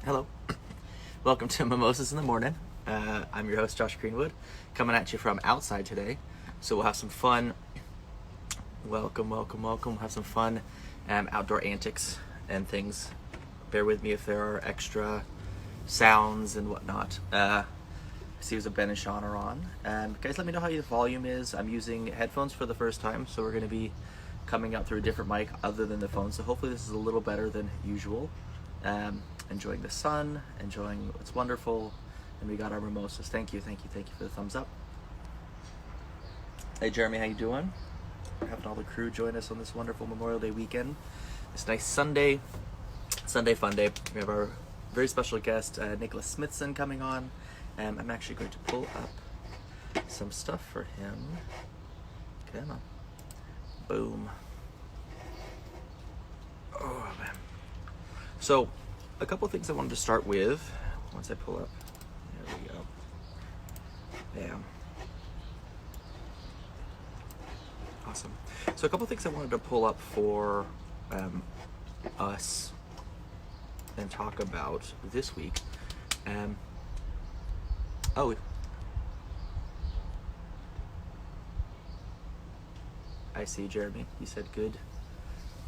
Hello. Welcome to Mimosas in the Morning. I'm your host, Josh Greenwood, coming at you from outside today. So we'll have some fun. Welcome. We'll have some fun outdoor antics and things. Bear with me if there are extra sounds and whatnot. I see there's a Ben and Sean are on. Guys, let me know how your volume is. I'm using headphones for the first time, so we're going to be coming out through a different mic other than the phone. So hopefully this is a little better than usual. Enjoying the sun, enjoying what's wonderful, and we got our mimosas. Thank you for the thumbs up. Hey Jeremy, how you doing? We're having all the crew join us on this wonderful Memorial Day weekend. This nice Sunday fun day. We have our very special guest, Nyc Smithson, coming on. I'm actually going to pull up some stuff for him. Come on. Boom. Oh man. So, a couple things I wanted to start with. Once I pull up, there we go. Bam. Awesome. So, a couple things I wanted to pull up for us and talk about this week. I see Jeremy. You said good.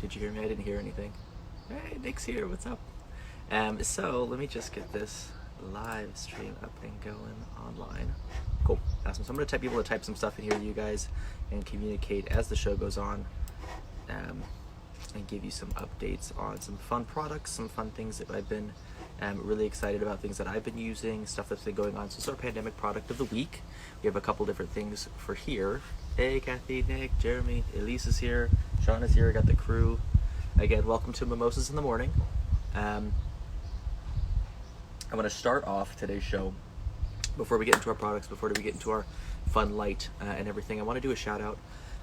Did you hear me? I didn't hear anything. Hey, Nick's here. What's up? So let me just get this live stream up and going online. Cool. Awesome. So I'm going to be able to type some stuff in here to you guys and communicate as the show goes on, and give you some updates on some fun products, some fun things that I've been really excited about, things that I've been using, stuff that's been going on. So it's our pandemic product of the week. We have a couple different things for here. Hey, Kathy, Nick, Jeremy, Elise is here, Sean is here. I got the crew. Again, welcome to Mimosas in the Morning. I'm going to start off today's show, before we get into our products, before we get into our fun light and everything. I want to do a shout out.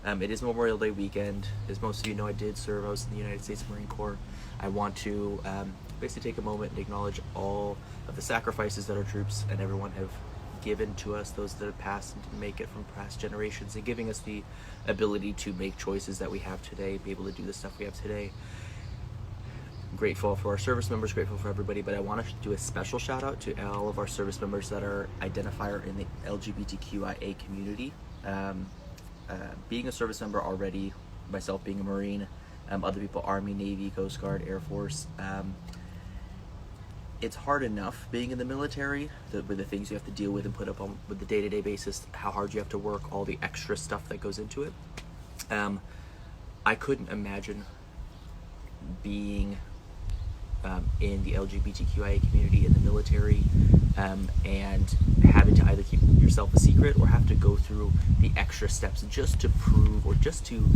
It is Memorial Day weekend. As most of you know, I did serve. I was in the United States Marine Corps. I want to basically take a moment and acknowledge all of the sacrifices that our troops and everyone have given to us, those that have passed and didn't make it from past generations, and giving us the ability to make choices that we have today, be able to do the stuff we have today. Grateful for our service members, grateful for everybody, but I want to do a special shout out to all of our service members that are identifier in the LGBTQIA community. Being a service member already, myself being a Marine, other people, Army, Navy, Coast Guard, Air Force, it's hard enough being in the military, with the things you have to deal with and put up on with the day-to-day basis, how hard you have to work, all the extra stuff that goes into it. I couldn't imagine being in the LGBTQIA community in the military, and having to either keep yourself a secret or have to go through the extra steps just to prove or just to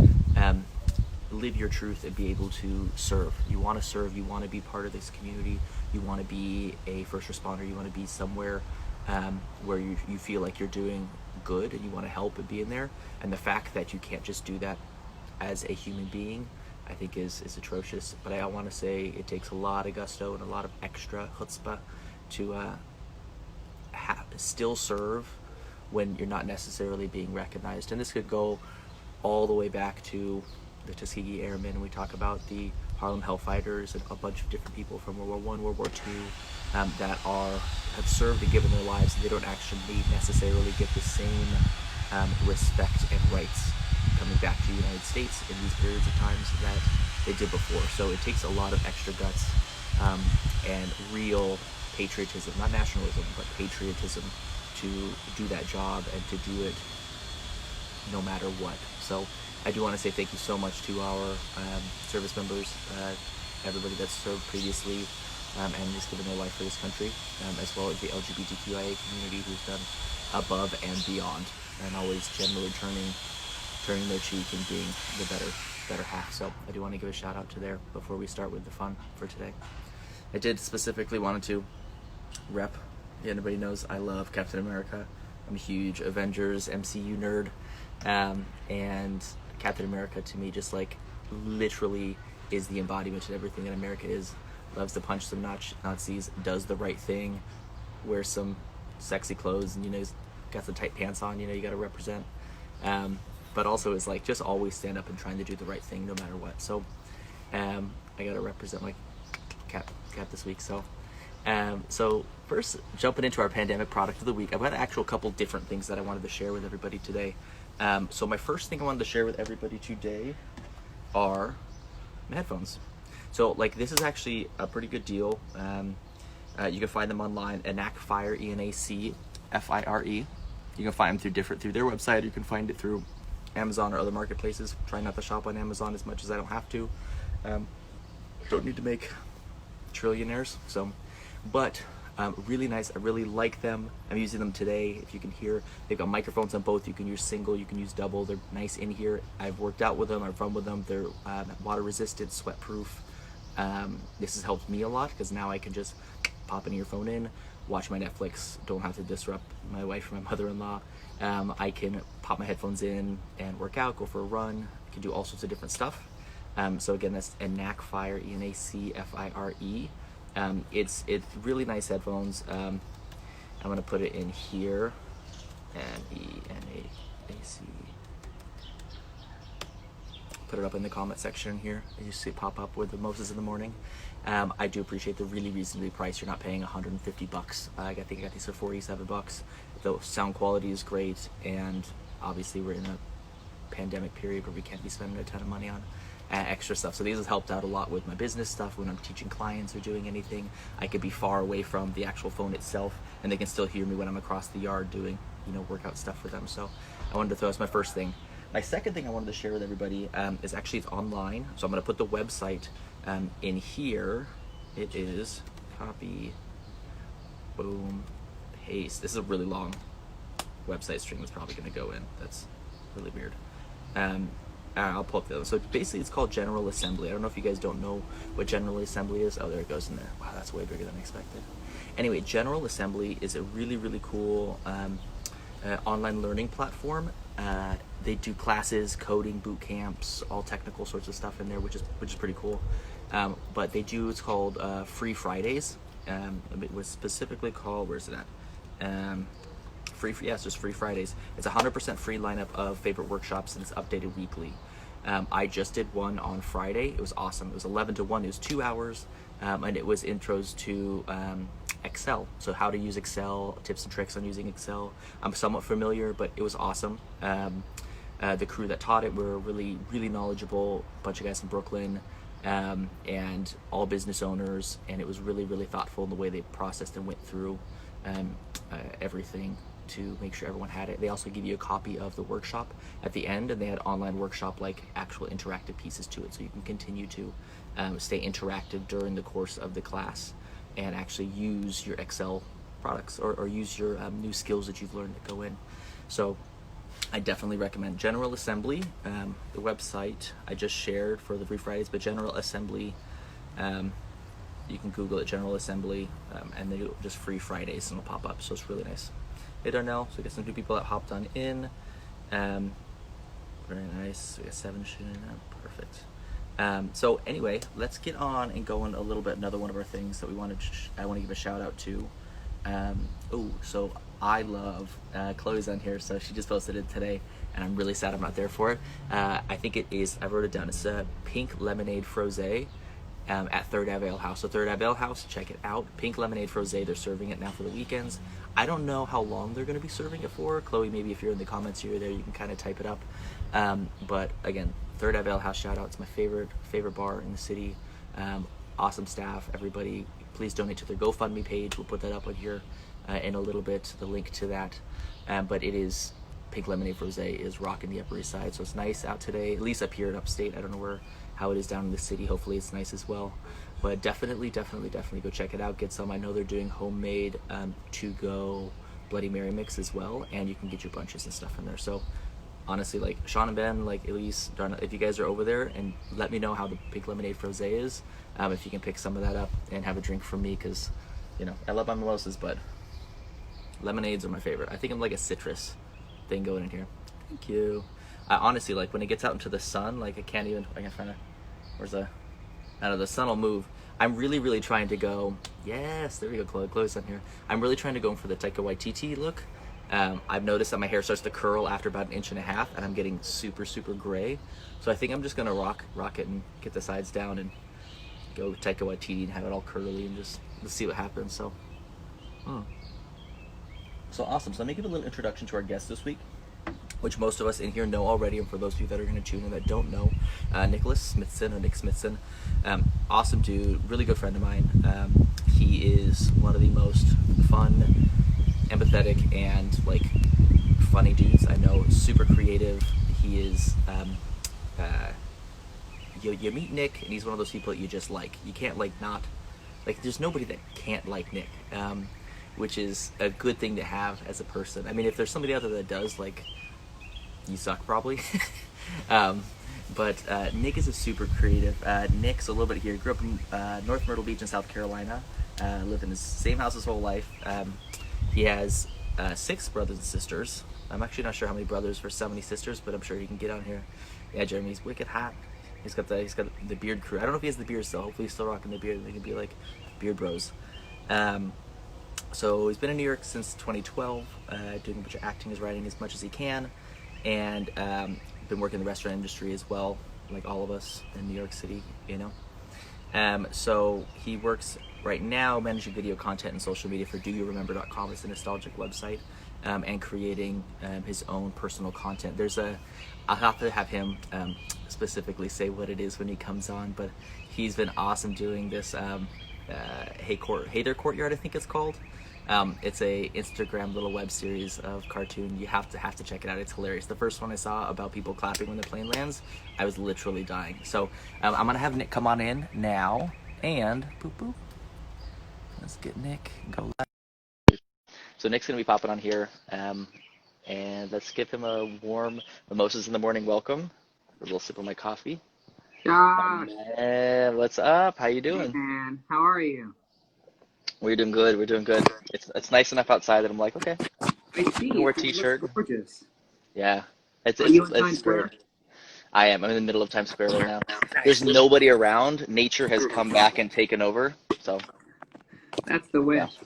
live your truth and be able to serve. You want to serve, you want to be part of this community, you want to be a first responder, you want to be somewhere where you feel like you're doing good and you want to help and be in there. And the fact that you can't just do that as a human being, I think is atrocious. But I want to say it takes a lot of gusto and a lot of extra chutzpah to still serve when you're not necessarily being recognized. And this could go all the way back to the Tuskegee Airmen. We talk about the Harlem Hellfighters and a bunch of different people from World War I, World War II, that have served and given their lives, and they don't actually necessarily get the same respect and rights coming back to the United States in these periods of times that they did before. So it takes a lot of extra guts and real patriotism, not nationalism, but patriotism, to do that job and to do it no matter what. So I do want to say thank you so much to our service members, everybody that's served previously and has given their life for this country, as well as the LGBTQIA community who's done above and beyond, and always generally turning their cheek and being the better half. So I do want to give a shout out to there before we start with the fun for today. I did specifically wanted to rep. Anybody knows I love Captain America. I'm a huge Avengers MCU nerd, and Captain America to me just like literally is the embodiment of everything that America is. Loves to punch some Nazis, does the right thing, wears some sexy clothes, and he's got the tight pants on, you got to represent. But also is like just always stand up and trying to do the right thing no matter what. So I got to represent my Cap this week. So So first, jumping into our pandemic product of the week, I've got an actual couple different things that I wanted to share with everybody today. So my first thing I wanted to share with everybody today are my headphones. So like this is actually a pretty good deal. You can find them online, Nyc Fire, ENACFIRE. You can find them through their website. You can find it through Amazon or other marketplaces. Try not to shop on Amazon as much as I don't have to. Don't need to make trillionaires. But really nice. I really like them. I'm using them today. If you can hear, they've got microphones on both. You can use single, you can use double. They're nice in here. I've worked out with them. I've run with them. They're water resistant, sweat proof. This has helped me a lot because now I can just pop an earphone in, watch my Netflix, don't have to disrupt my wife or my mother-in-law. I can pop my headphones in and work out, go for a run. I can do all sorts of different stuff. So again, that's Nyc Fire, ENACFIRE. It's really nice headphones. I'm gonna put it in here, NENAC. Put it up in the comment section here. You see it pop up with the Mimosas in the morning. I do appreciate the really reasonably priced. You're not paying $150. I think I got these for $47. The sound quality is great, and obviously we're in a pandemic period where we can't be spending a ton of money on extra stuff. So these have helped out a lot with my business stuff. When I'm teaching clients or doing anything, I could be far away from the actual phone itself, and they can still hear me when I'm across the yard doing, workout stuff for them. So I wanted to throw as my first thing. My second thing I wanted to share with everybody is actually it's online. So I'm going to put the website in here. It is copy, boom, paste. This is a really long website string that's probably going to go in. That's really weird. I'll pull up the other. So basically it's called General Assembly. I don't know if you guys don't know what General Assembly is. Oh, there it goes in there. Wow, that's way bigger than I expected. Anyway, General Assembly is a really, really cool online learning platform. They do classes, coding, boot camps, all technical sorts of stuff in there, which is pretty cool. But they do, it's called Free Fridays. It was specifically called, where's it at? It's just Free Fridays. It's 100% free lineup of favorite workshops, and it's updated weekly. I just did one on Friday. It was awesome. It was 11 to 1. It was 2 hours, and it was intros to Excel. So how to use Excel, tips and tricks on using Excel. I'm somewhat familiar, but it was awesome. The crew that taught it were really, really knowledgeable. A bunch of guys from Brooklyn, and all business owners, and it was really, really thoughtful in the way they processed and went through everything to make sure everyone had it. They also give you a copy of the workshop at the end, and they had online workshop like actual interactive pieces to it, so you can continue to stay interactive during the course of the class and actually use your Excel products or use your new skills that you've learned that go in. So I definitely recommend General Assembly. The website I just shared for the Free Fridays, but General Assembly, you can Google it, General Assembly, and they do just Free Fridays, and it'll pop up. So it's really nice. Hey Darnell, so we got some new people that hopped on in. Very nice. We got 7 shooting up. Perfect. So anyway, let's get on and go on a little bit. Another one of our things that I want to give a shout out to. So I love Chloe's on here, so she just posted it today, and I'm really sad I'm not there for it. I think it is. I wrote it down. It's a pink lemonade frosé at Third Ave Ale House. So Third Ave Ale House, check it out. Pink lemonade frosé. They're serving it now for the weekends. I don't know how long they're going to be serving it for. Chloe, maybe if you're in the comments here or there, you can kind of type it up. But again, Third Ave Ale House, shout out. It's my favorite bar in the city. Awesome staff, everybody. Please donate to their GoFundMe page. We'll put that up on here in a little bit, the link to that. But it is, Pink Lemonade Frosé is rocking the Upper East Side. So it's nice out today, at least up here in upstate. I don't know how it is down in the city. Hopefully it's nice as well. But definitely go check it out. Get some. I know they're doing homemade to-go Bloody Mary mix as well, and you can get your bunches and stuff in there. So honestly, like Sean and Ben, like Elise, if you guys are over there, and let me know how the Pink Lemonade Frosé is. If you can pick some of that up and have a drink from me, because I love my mimosas, but lemonades are my favorite. I think I'm like a citrus thing going in here. Thank you. I honestly, like when it gets out into the sun, like I can find the sun will move. I'm really trying to go, yes, there we go, Chloe's on here. I'm really trying to go for the Taika Waititi look. I've noticed that my hair starts to curl after about 1.5 inches, and I'm getting super gray. So I think I'm just gonna rock it and get the sides down and go with Taika Waititi and have it all curly and just let's see what happens. So, so awesome. So let me give a little introduction to our guest this week, which most of us in here know already, and for those of you that are going to tune in that don't know, Nicholas Smithson, or Nyc Smithson, awesome dude, really good friend of mine. He is one of the most fun, empathetic, and like funny dudes I know. Super creative. He is. You meet Nick, and he's one of those people that you just like. You can't like not like. There's nobody that can't like Nick, which is a good thing to have as a person. I mean, if there's somebody out there that does, like, you suck probably. But Nick is a super creative. Nick's a little bit here. He grew up in North Myrtle Beach in South Carolina. Lived in the same house his whole life. He has 6 brothers and sisters. I'm actually not sure how many brothers for so many sisters, but I'm sure he can get on here. Yeah, Jeremy's wicked hot. He's got the beard crew. I don't know if he has the beard still. Hopefully he's still rocking the beard. They can be like beard bros. So he's been in New York since 2012, doing a bunch of acting, is writing as much as he can, and been working in the restaurant industry as well, like all of us in New York City, you know. So he works right now managing video content and social media for doyouremember.com. It's a nostalgic website, and creating his own personal content. I'll have to have him specifically say what it is when he comes on, but he's been awesome doing this Hey There Courtyard, I think it's called. It's a Instagram little web series of cartoon. You have to check it out. It's hilarious. The first one I saw about people clapping when the plane lands, I was literally dying. So I'm gonna have Nick come on in now, and boop boop. Let's get Nick go live. So Nick's gonna be popping on here, and let's give him a warm Mimosas in the morning welcome. A little sip of my coffee. Josh, Man, what's up? How you hey doing? man, how are you? We're doing good. We're doing good. It's nice enough outside that I'm like, okay, I see I can wear a it. It looks t-shirt. gorgeous. Yeah, it's Are it's you in it's Times great. Square? I am. I'm in the middle of Times Square right now. There's Nice. nobody around. Nature has come back and taken over. So That's the yeah. wish.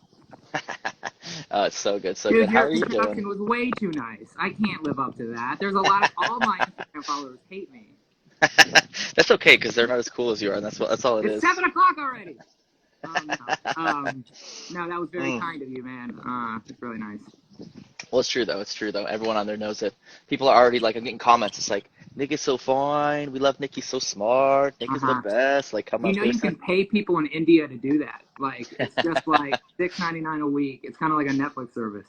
Oh, it's so good, so good. Dude, How your are you doing? introduction was way too nice. I can't live up to that. There's a lot of all my Instagram followers hate me. That's okay, because they're not as cool as you are, and that's all it It's is. 7 o'clock already. No. No, that was very Mm. kind of you, man. It's really nice. Well, it's true though. It's true though. Everyone on there knows it. People are already like, I'm getting comments. It's like, Nick is so fine. We love Nick. He's so smart. Nick is the Uh-huh. best. Like, come You on, know, you person. can pay people in India to do that. Like, it's just like $6.99 a week. It's kind of like a Netflix service.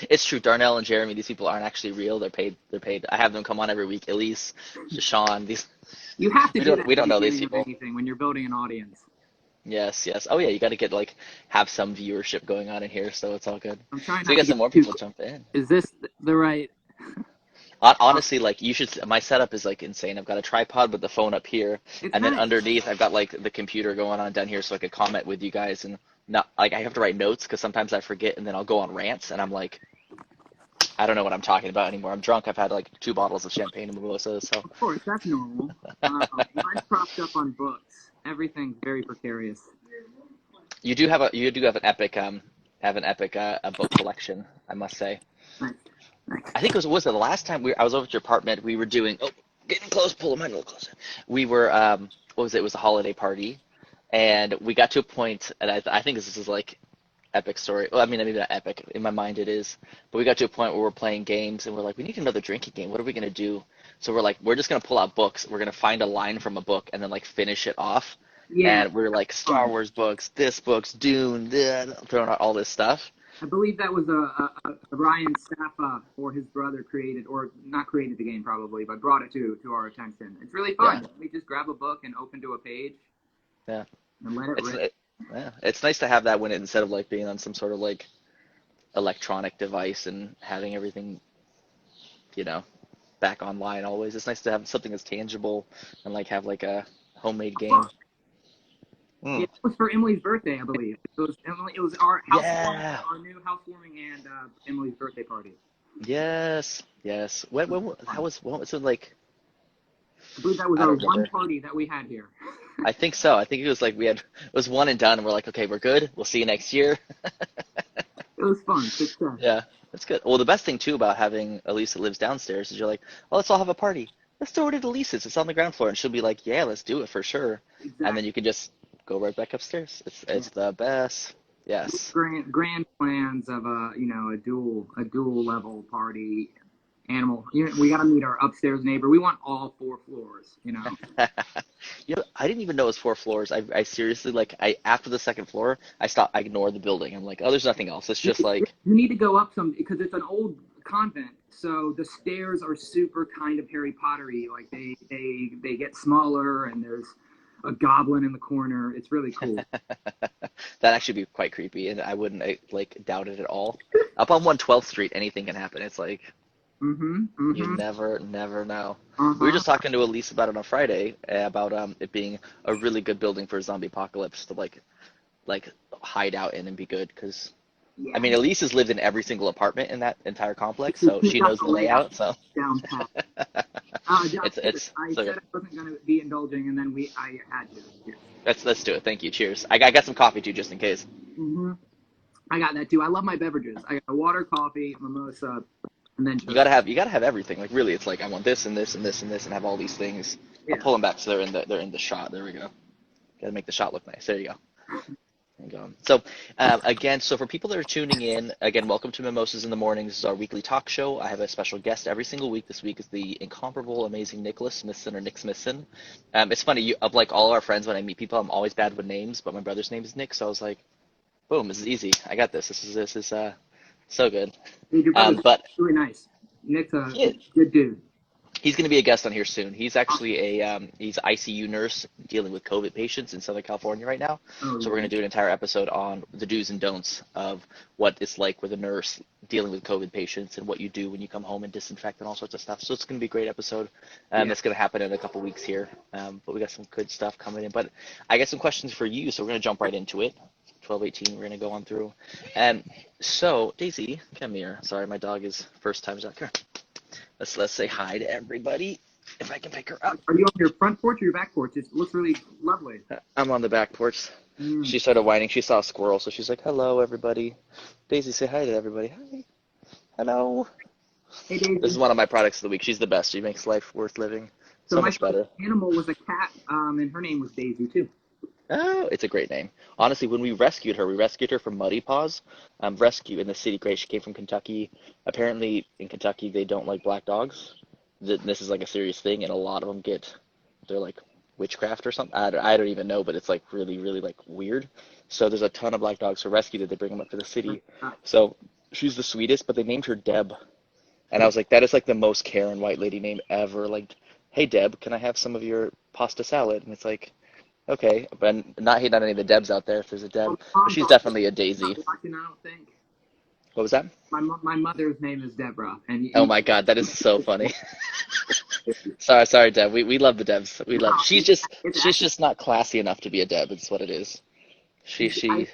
It's true. Darnell and Jeremy, these people aren't actually real. They're paid. They're paid. I have them come on every week. Elise, Shashawn. These You have to we do don't that we at the don't know these beginning of people. anything when you're building an audience. Yes, yes. Oh yeah, you got to get like have some viewership going on in here, so it's all good. I'm trying So you not to got get some more too. people jump in. Is this the right? Honestly, like you should. My setup is like insane. I've got a tripod with the phone up here, It's and then nice. underneath I've got like the computer going on down here, so I could comment with you guys and not like I have to write notes because sometimes I forget, and then I'll go on rants, and I'm like, I don't know what I'm talking about anymore. I'm drunk. I've had like 2 bottles of champagne and mimosas, so Of course, that's normal. Mine's propped up on books. Everything's very precarious. you do have an epic a book collection, I must say. Nice, nice. I think was it the last time I was over at your apartment, we were doing, oh, getting close, pulling mine a little closer. We were, what was it? It was a holiday party, and we got to a point, and I think this is like epic story. Well, I mean, maybe not epic. In my mind, it is. But we got to a point where we're playing games, and we're like, we need another drinking game. What are we gonna do? So we're like, we're just gonna pull out books. We're gonna find a line from a book, and then like finish it off. Yeah, And we're like Star fun. Wars books, this books, Dune, throwing out all this stuff. I believe that was a Ryan Saffa or his brother created, or not created the game probably, but brought it to our attention. It's really Yeah, fun. We just grab a book and open to a page yeah. and let it It's rip. it, yeah. It's nice to have that when instead of like being on some sort of like electronic device and having everything, you know, back online always. It's nice to have something that's tangible and like have like a homemade game. Yeah, Mm. it was for Emily's birthday, I believe. It was Emily. It was our housewarming, Yeah. our new housewarming, and Emily's birthday party. Yes. Yes. That Fun. was what was it like? I believe that was I our don't one remember. party that we had here. I think so. I think it was like it was one and done, and we're like, okay, we're good. We'll see you next year. It was fun. Success. Yeah, that's good. Well, the best thing too about having Elise that lives downstairs is you're like, oh, let's all have a party. let's throw it into Lisa's. It's on the ground floor. And she'll be like, yeah, let's do it for sure. And then Exactly. you can just go right back upstairs. Yeah. It's the best. Yes. Grand plans of a dual level party. Animal. We got to meet our upstairs neighbor. We want all 4 floors. I didn't even know it was 4 floors. I seriously, like, after the second floor, I ignored the building. I'm like, oh, there's nothing else. It's just like, You need to go up some because it's an old convent, so the stairs are super kind of Harry Pottery. Like they get smaller, and there's a goblin in the corner. It's really cool. that actually be quite creepy, and I wouldn't like doubt it at all. Up on 112th Street, anything can happen. It's like Mm-hmm. you Mm-hmm. never know. We were Uh-huh. just talking to Elise about it on Friday about it being a really good building for a zombie apocalypse to like hide out in and be good because I Yeah. mean Elise has lived in every single apartment in that entire complex, so She's she got knows the the layout layout. So down pat. Cheers. it's I so said good. I wasn't going to be indulging, and then I had to. Cheers. Let's do it. Thank you. Cheers. I got some coffee too, just in case. Mm-hmm. I got that too. I love my beverages. I got a water, coffee, mimosa, and then You just gotta have everything. Like really, it's like I want this and this and this and this and have all these things. I'll yeah. pull them back so they're in the shot. There we go. Gotta make the shot look nice. There you go. There you go. So again, so for people that are tuning in, again, welcome to Mimosas in the Mornings. This is our weekly talk show. I have a special guest every single week. This week is the incomparable, amazing Nicholas Smithson or Nick Smithson. It's funny, of like all our friends when I meet people, I'm always bad with names, but my brother's name is Nick, so I was like, boom, this is easy. I got this. This is so good. Dude, your brother's But really nice. Nick's a he good dude. He's going to be a guest on here soon. He's actually he's ICU nurse dealing with COVID patients in Southern California right now. Oh So we're yeah. going to do an entire episode on the do's and don'ts of what it's like with a nurse dealing with COVID patients and what you do when you come home and disinfect and all sorts of stuff. So it's going to be a great episode. Yeah. It's going to happen in a couple weeks here. But we got some good stuff coming in. But I got some questions for you, so we're going to jump right into it. 12:18, we're going to go on through. So Daisy, come here. Sorry, my dog is first time's out. Come here. Let's say hi to everybody. If I can pick her up. Are you on your front porch or your back porch? It looks really lovely. I'm on the back porch. Mm. She started whining. She saw a squirrel, so she's like, "Hello, everybody." Daisy, say hi to everybody. Hi. Hello. Hey This is Daisy. one of my products of the week. She's the best. She makes life worth living So so my much first better. animal was a cat, and her name was Daisy too. Oh, it's a great name. Honestly, when we rescued her from Muddy Paws. Rescue in the city. Great. She came from Kentucky. Apparently, in Kentucky, they don't like black dogs. This is like a serious thing, and a lot of them they're like witchcraft or something. I don't even know, but it's like really, really like weird. So there's a ton of black dogs who are rescued that they bring them up to the city. Uh, So she's the sweetest, but they named her Deb. And I was like, that is like the most Karen white lady name ever. Like, hey Deb, can I have some of your pasta salad? And it's like, okay, but I'm not hating on any of the Debs out there if there's a Deb, well, but Mom's she's also definitely a Daisy. not watching, I don't think. What was that? My mother's name is Deborah, and Oh my God, that is so funny. Sorry, Deb. We love the Debs. We love. no, it's She's actually just not classy enough to be a Deb. It's what it is. I, She.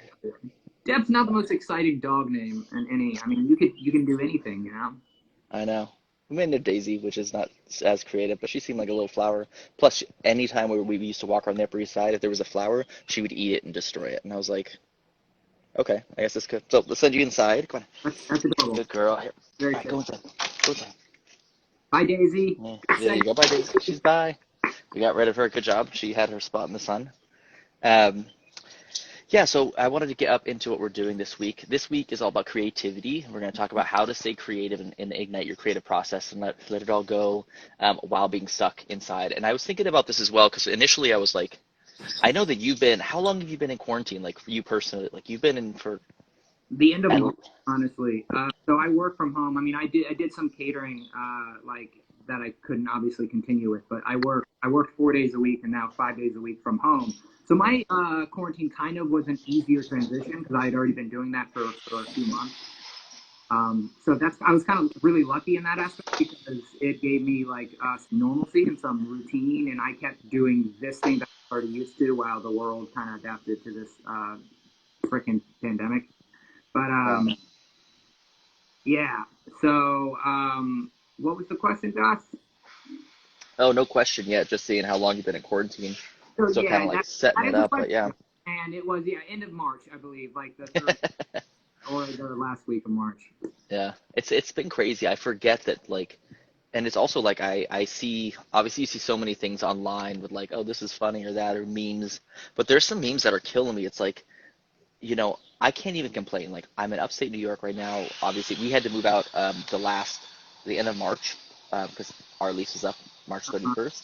Deb's not the most exciting dog name in any. I mean, you can do anything. I know. We made her Daisy, which is not as creative, but she seemed like a little flower. Plus, anytime we used to walk around the Upper East Side, if there was a flower, she would eat it and destroy it. And I was like, okay, I guess that's good. So let's send you inside. Come That's on, adorable. good girl. Here, Very all right, good. go inside. Go inside. Bye, Daisy. Yeah, there you go. Bye, Daisy. She's bye. We got rid of her. Good job. She had her spot in the sun. Um, Yeah, so I wanted to get up into what we're doing this week. This week is all about creativity. We're going to talk about how to stay creative and ignite your creative process and let it all go while being stuck inside. And I was thinking about this as well because initially I was like, I know that how long have you been in quarantine? Like for you personally, like you've been in for, The end of at, March, honestly. So I work from home. I mean, I did some catering, like that I couldn't obviously continue with, but I worked 4 days a week and now 5 days a week from home. So my quarantine kind of was an easier transition because I had already been doing that for a few months. So I was kind of really lucky in that aspect because it gave me like some normalcy and some routine, and I kept doing this thing that I already used to while the world kind of adapted to this freaking pandemic. But wow. yeah. So what was the question, Josh? Oh, no question yet. Just seeing how long you've been in quarantine. So So kind yeah, of like that setting that it is a up, but yeah. question, and it was end of March, I believe, like the third or the last week of March. Yeah, it's been crazy. I forget that like and it's also like I see, obviously you see so many things online with like, oh, this is funny or that, or memes, but there's some memes that are killing me. It's like, I can't even complain. Like, I'm in upstate New York right now. Obviously, we had to move out the end of March, because our lease was up March Uh-huh. 31st.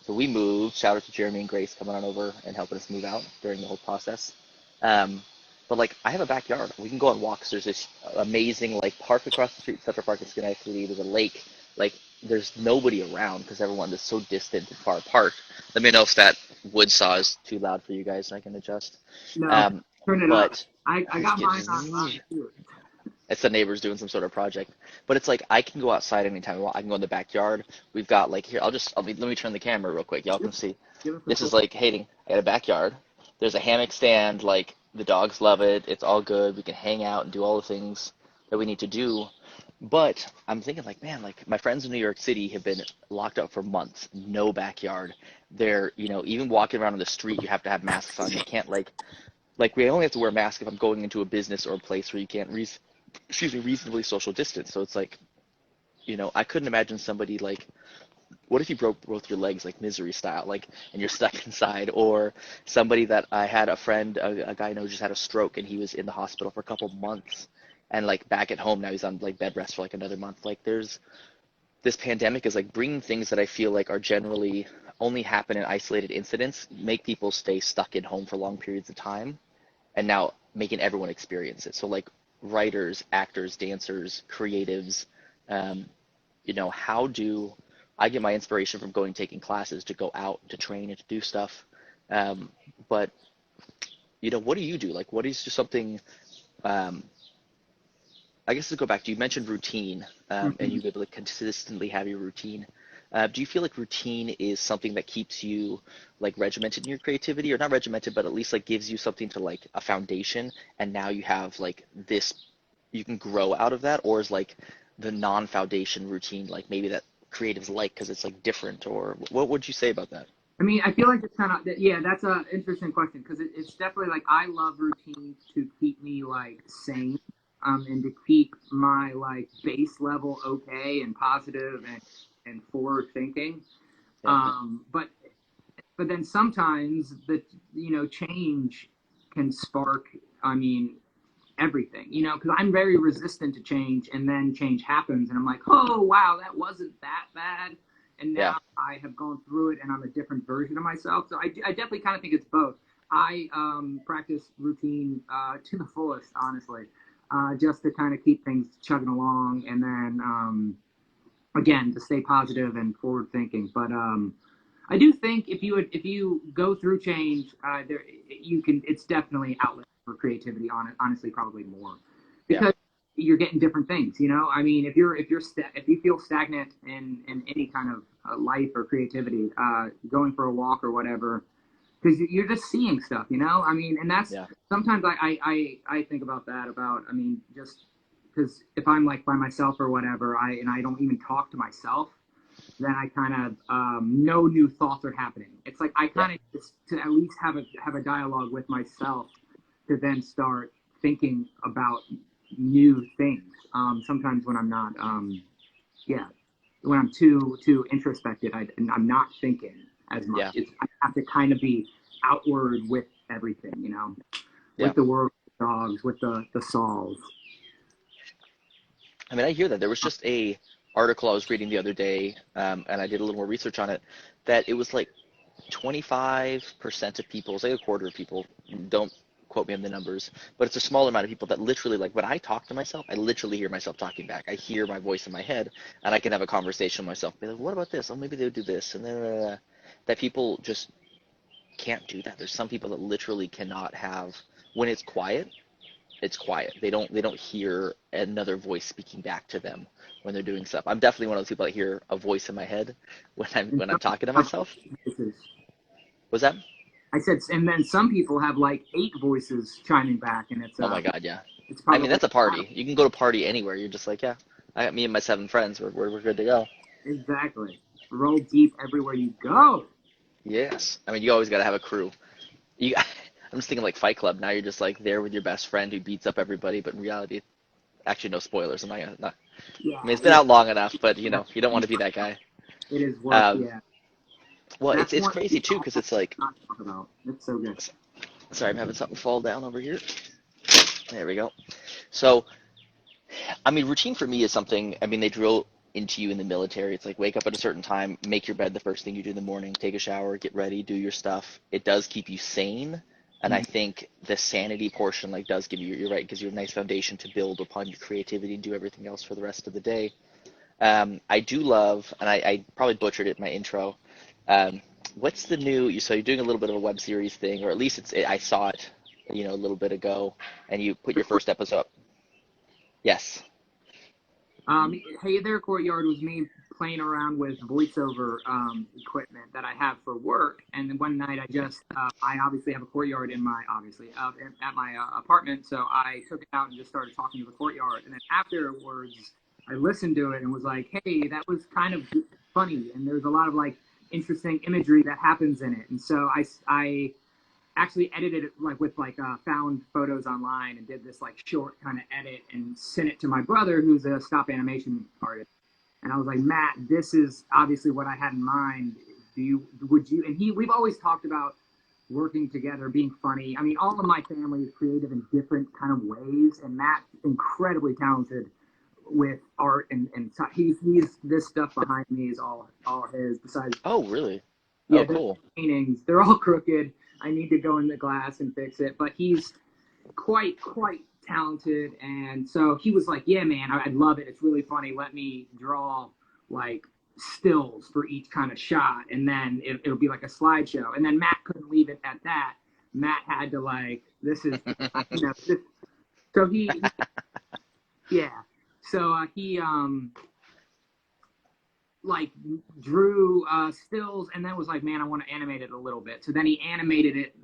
So we moved. Shout out to Jeremy and Grace coming on over and helping us move out during the whole process. Um, but like, I have a backyard. We can go on walks. There's this amazing like park across the street, Central Park in Schenectady. There's a lake. Like, there's nobody around because everyone is so distant and far apart. Let me know if that wood saw is too loud for you guys, and I can adjust. No, Um, turn it up. but I got mine on too. it's the neighbors doing some sort of project. But it's like I can go outside anytime I want. I can go in the backyard. We've got like here. Let me turn the camera real quick. Y'all can see. Give us a This full. is like Hayden. I got a backyard. There's a hammock stand. Like the dogs love it. It's all good. We can hang out and do all the things that we need to do. But I'm thinking like, man, like my friends in New York City have been locked up for months. No backyard. They're, even walking around on the street, you have to have masks on. You can't like we only have to wear a mask if I'm going into a business or a place where you can't reasonably social distance. So it's like, I couldn't imagine somebody like, what if you broke both your legs like Misery style, like, and you're stuck inside, or somebody that I had a friend, a guy I know just had a stroke and he was in the hospital for a couple months, and like back at home now he's on like bed rest for like another month. Like there's this pandemic is like bringing things that I feel like are generally only happen in isolated incidents, make people stay stuck in home for long periods of time, and now making everyone experience it. So like writers, actors, dancers, creatives, um, how do I get my inspiration from going taking classes to go out to train and to do stuff? Um, but what do you do? Like, what is just something? Um, I guess to go back to you mentioned routine, and Mhm. you be able to consistently have your routine. Do you feel like routine is something that keeps you like regimented in your creativity, or not regimented, but at least like gives you something to like a foundation, and now you have like this, you can grow out of that, or is like the non-foundation routine like maybe that creatives like because it's like different, or what would you say about that? I mean, I feel like it's kind of yeah. That's a interesting question because it's definitely like I love routines to keep me like sane, and to keep my like base level okay and positive and forward thinking. Yeah, But then sometimes change can spark. I mean, everything, because I'm very resistant to change, and then change happens, and I'm like, oh wow, that wasn't that bad, and yeah, now I have gone through it, and I'm a different version of myself. So I definitely kind of think it's both. I practice routine to the fullest, honestly, just to kind of keep things chugging along, and then again to stay positive and forward thinking. But I do think if you go through change, there you can. It's definitely outlet for creativity. Honestly, probably more yeah, because you're getting different things. I mean, if you feel stagnant in any kind of life or creativity, going for a walk or whatever, because you're just seeing stuff. I mean, and that's yeah, sometimes I think about that. I mean, just because if I'm like by myself or whatever, I don't even talk to myself, then I kind of no new thoughts are happening. It's like I yeah, kind of just to at least have a dialogue with myself to then start thinking about new things. Sometimes when I'm not, yeah, when I'm too introspected, I'm not thinking as much. yeah, I have to kind of be outward with everything, yeah. with the world, with the dogs, with the saws. I mean, I hear that. There was just a article I was reading the other day, and I did a little more research on it, that it was like 25% of people, say a quarter of people, don't quote me on the numbers, but it's a small amount of people that literally, like when I talk to myself, I literally hear myself talking back. I hear my voice in my head, and I can have a conversation with myself, be like, what about this? Oh, maybe they would do this. And then that people just can't do that. There's some people that literally cannot have, when it's quiet. They don't hear another voice speaking back to them when they're doing stuff. I'm definitely one of those people that hear a voice in my head when I'm And when I'm some talking to have myself. voices. Was that? I said, and then some people have like eight voices chiming back, and Oh my God, yeah. it's I mean, probably that's a party. You can go to party anywhere. You're just like, yeah, I got me and my 7 friends. We're good to go. exactly roll deep everywhere you go. Yes. I mean, you always got to have a crew. You, I'm just thinking like Fight Club. Now you're just like there with your best friend who beats up everybody, but in reality, actually no spoilers. I'm not gonna. Not, Yeah, I mean, it's been yeah. out long enough, but you That's know, you don't want to be that guy. it is worth. Um, Yeah, well, that's it's one thing crazy too, I'll because it's like, not talk about. It's so good. sorry, I'm having something fall down over here. There we go. So, I mean, routine for me is something, I mean, they drill into you in the military. It's like wake up at a certain time, make your bed the first thing you do in the morning, take a shower, get ready, do your stuff. It does keep you sane. And I Mhm. think the sanity portion like does give you, you're right, gives you a nice foundation to build upon your creativity and do everything else for the rest of the day. I do love, and I probably butchered it in my intro. Um, what's the new, so you're doing a little bit of a web series thing, or at least I saw it, you know, a little bit ago, and you put The your first episode up. Yes. Hey There Courtyard was me playing around with voiceover equipment that I have for work. And then one night I obviously have a courtyard at my apartment. So I took it out and just started talking to the courtyard. And then afterwards, I listened to it and was like, hey, that was kind of funny. And there's a lot of like interesting imagery that happens in it. And so I actually edited it like with found photos online and did this like short kind of edit and sent it to my brother who's a stop animation artist. And I was like, Matt, this is obviously what I had in mind. Would you and he we've always talked about working together, being funny. I mean, all of my family is creative in different kind of ways, and Matt's incredibly talented with art and so he's this stuff behind me is all his. Besides, Oh, really? yeah, Oh, the cool. paintings, they're all crooked. I need to go in the glass and fix it. But he's quite talented, and so he was like, "Yeah, man, I'd love it. It's really funny. Let me draw like stills for each kind of shot, and then it'll be like a slideshow." And then Matt couldn't leave it at that. Matt had to like, this is, this, so yeah, so he like drew stills and then was like, man, I want to animate it a little bit. So then he animated it.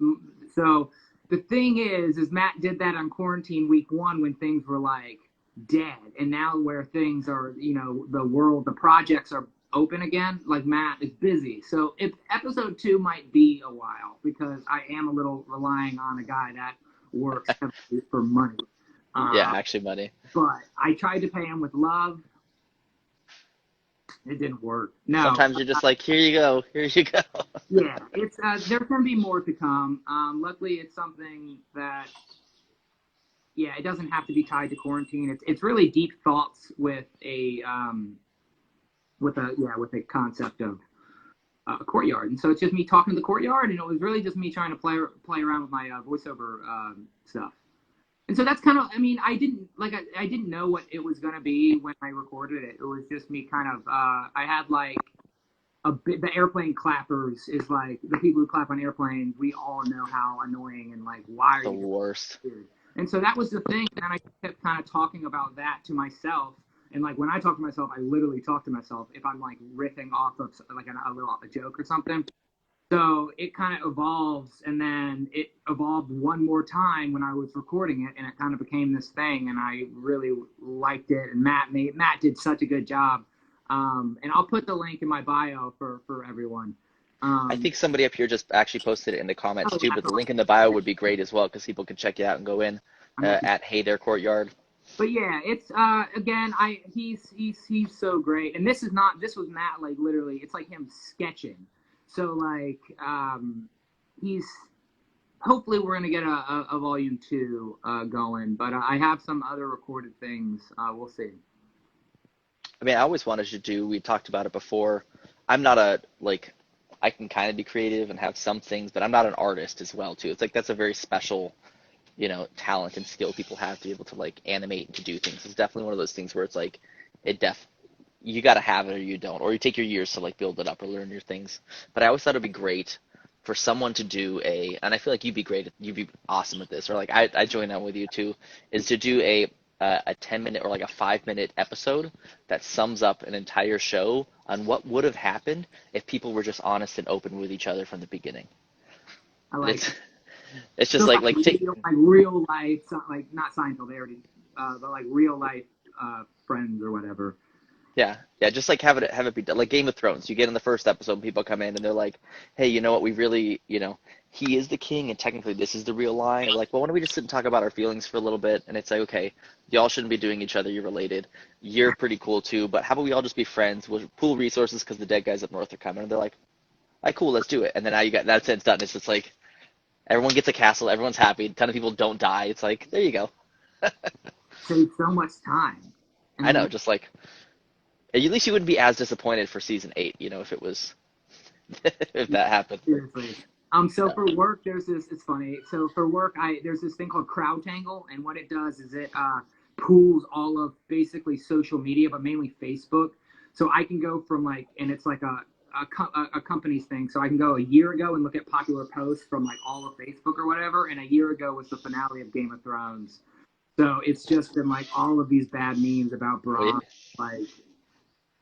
So the thing is Matt did that on quarantine week 1 when things were like dead, and now where things are, the projects are open again, like Matt is busy. So if episode 2 might be a while because I am a little relying on a guy that works heavily for money. Yeah, uh, actually, money. but I tried to pay him with love. It didn't work. No. Sometimes you're just like, here you go, here you go. Yeah, it's there's gonna be more to come. Luckily, it's something that, yeah, it doesn't have to be tied to quarantine. It's really deep thoughts with a concept of a courtyard, and so it's just me talking to the courtyard, and it was really just me trying to play around with my voiceover stuff. And so that's kind of, I mean, I didn't know what it was gonna be when I recorded it. It was just me kind of I had like the airplane clappers is like the people who clap on airplanes. We all know how annoying and like why are The you doing worst. this? And so that was the thing. And I kept kind of talking about that to myself. And like when I talk to myself, I literally talk to myself if I'm like riffing off of like a joke or something. So it kind of evolves, and then it evolved one more time when I was recording it, and it kind of became this thing, and I really liked it. And Matt did such a good job, and I'll put the link in my bio for everyone. I Um, think somebody up here just actually posted it in the comments oh, too, that's but the link awesome. in the bio would be great as well because people can check it out and go in I'm gonna, at Hey There Courtyard. but yeah, it's again, he's so great, and this was Matt like literally, it's like him sketching. So like he's hopefully we're going to get a volume 2 going, but I have some other recorded things. We'll see. I mean, I always wanted to do, we talked about it before. I'm not a, like, I can kind of be creative and have some things, but I'm not an artist as well, too. It's like that's a very special, you know, talent and skill people have to be able to, like, animate and to do things. It's definitely one of those things where it's like, you got to have it or you don't, or you take your years to, like, build it up or learn your things. But I always thought it'd be great for someone to do and I feel like you'd be awesome at this, or like I join on with you too, is to do a 10-minute or like a 5-minute episode that sums up an entire show on what would have happened if people were just honest and open with each other from the beginning. I And like it. it's So just like take like real life, like not Seinfeld, they already, but like real life friends or whatever. Yeah, just like have it be like Game of Thrones. You get in the first episode, and people come in and they're like, "Hey, you know what? We really, he is the king, and technically this is the real line." We're like, "Well, why don't we just sit and talk about our feelings for a little bit?" And it's like, "Okay, y'all shouldn't be doing each other. You're related. You're pretty cool too, but how about we all just be friends? We'll pool resources because the dead guys up north are coming." And they're like, "All right, cool, let's do it." And then now you got that's it, it's done. It's just like everyone gets a castle, everyone's happy, a ton of people don't die. It's like there you go. Save so much time. I I know, mean, just like at least you wouldn't be as disappointed for season 8, if it was if that happened. seriously. So Yeah. for work, there's this. It's funny. So for work, there's this thing called CrowdTangle, and what it does is it pools all of basically social media, but mainly Facebook. So I can go from like, and it's like a company's thing. So I can go a year ago and look at popular posts from like all of Facebook or whatever. And a year ago was the finale of Game of Thrones. So it's just been like all of these bad memes about Oh, yeah. Bronn, like,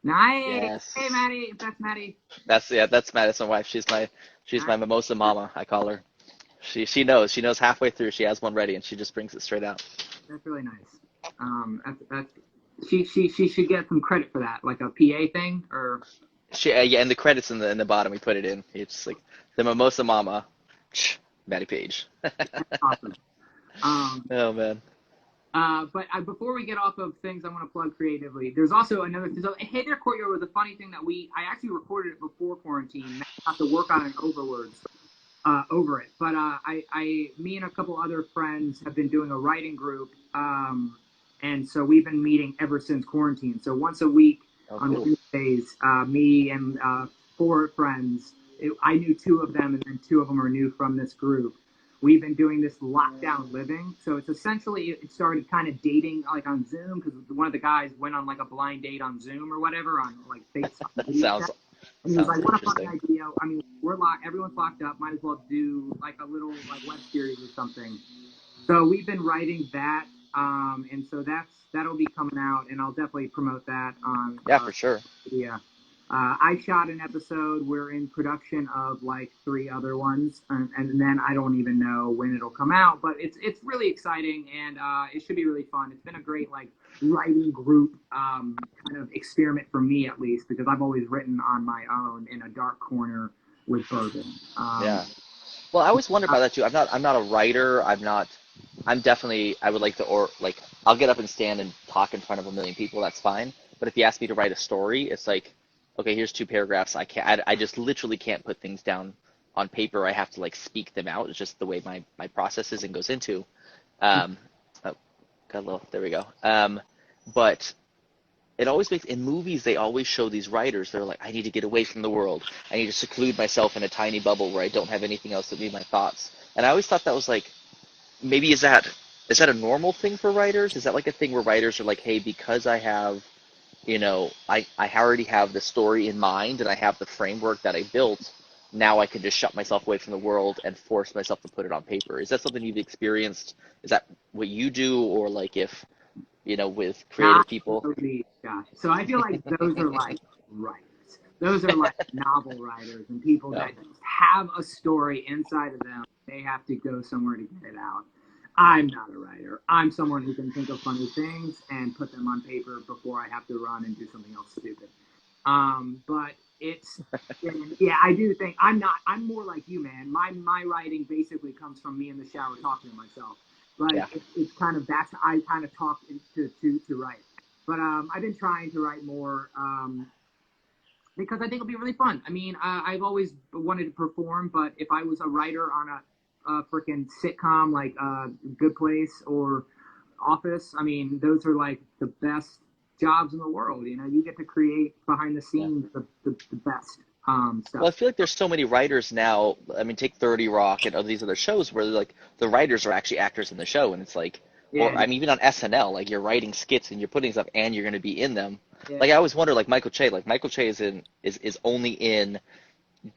nice. Yes. Hey, Maddie, that's Maddie. That's Madison's wife. She's my mimosa mama, I call her. She knows. She knows halfway through she has one ready and she just brings it straight out. That's really nice. She should get some credit for that, like a PA thing, or Yeah, and the credits in the bottom we put it in. It's like the mimosa mama, Maddie Page. awesome. Um, Oh man. but before we get off of things I want to plug creatively, there's also another. So, Hey There Courtyard was a funny thing that I actually recorded it before quarantine. Matt got to work on an over it. But me and a couple other friends have been doing a writing group, and so we've been meeting ever since quarantine. So once a week Oh on cool. Wednesdays, me and four friends. I knew two of them, and then two of them are new from this group. We've been doing this lockdown living. So it's essentially, it started kind of dating like on Zoom because one of the guys went on like a blind date on Zoom or whatever on like FaceTime That video sounds chat. And he was like, "What a funny interesting. idea! I mean, we're locked. Everyone's locked up. Might as well do like a little like web series or something." So we've been writing that, and so that'll be coming out, and I'll definitely promote that on Yeah, for sure. media. I shot an episode. We're in production of like three other ones, and then I don't even know when it'll come out. But it's really exciting, and it should be really fun. It's been a great like writing group kind of experiment for me at least because I've always written on my own in a dark corner with bourbon. Yeah. Well, I always wonder about that too. I'm not a writer. I'm definitely I would like to or like I'll get up and stand and talk in front of a million people, that's fine. But if you ask me to write a story, it's like, okay, here's two paragraphs. I just literally can't put things down on paper. I have to like speak them out. It's just the way my process is and goes into. Um, oh, got a little, there we go. But it always makes in movies they always show these writers, they're like, I need to get away from the world, I need to seclude myself in a tiny bubble where I don't have anything else to be my thoughts. And I always thought that was like, maybe is that a normal thing for writers? Is that like a thing where writers are like, hey, because I have, I already have the story in mind and I have the framework that I built, now I can just shut myself away from the world and force myself to put it on paper? Is that something you've experienced? Is that what you do? Or like if with creative Not people? totally, Josh. So I feel like those are like writers. Those are like novel writers and people Yeah. that just have a story inside of them. They have to go somewhere to get it out. I'm not a writer. I'm someone who can think of funny things and put them on paper before I have to run and do something else stupid. But it's yeah, I do think I'm not. I'm more like you, man. My writing basically comes from me in the shower talking to myself. Like Yeah. it's kind of that's I kind of talk to write. But I've been trying to write more because I think it'll be really fun. I mean, I've always wanted to perform, but if I was a writer on a freaking sitcom like Good Place or Office, I mean, those are like the best jobs in the world. You know, you get to create behind the Yeah. scenes the best Well, stuff. I feel like there's so many writers now. I mean, take 30 Rock and other these other shows where like the writers are actually actors in the show, and it's like, or Yeah, I mean, even on SNL, like you're writing skits and you're putting stuff, and you're going to be in them. yeah. Like I always wonder, like Michael Che is only in,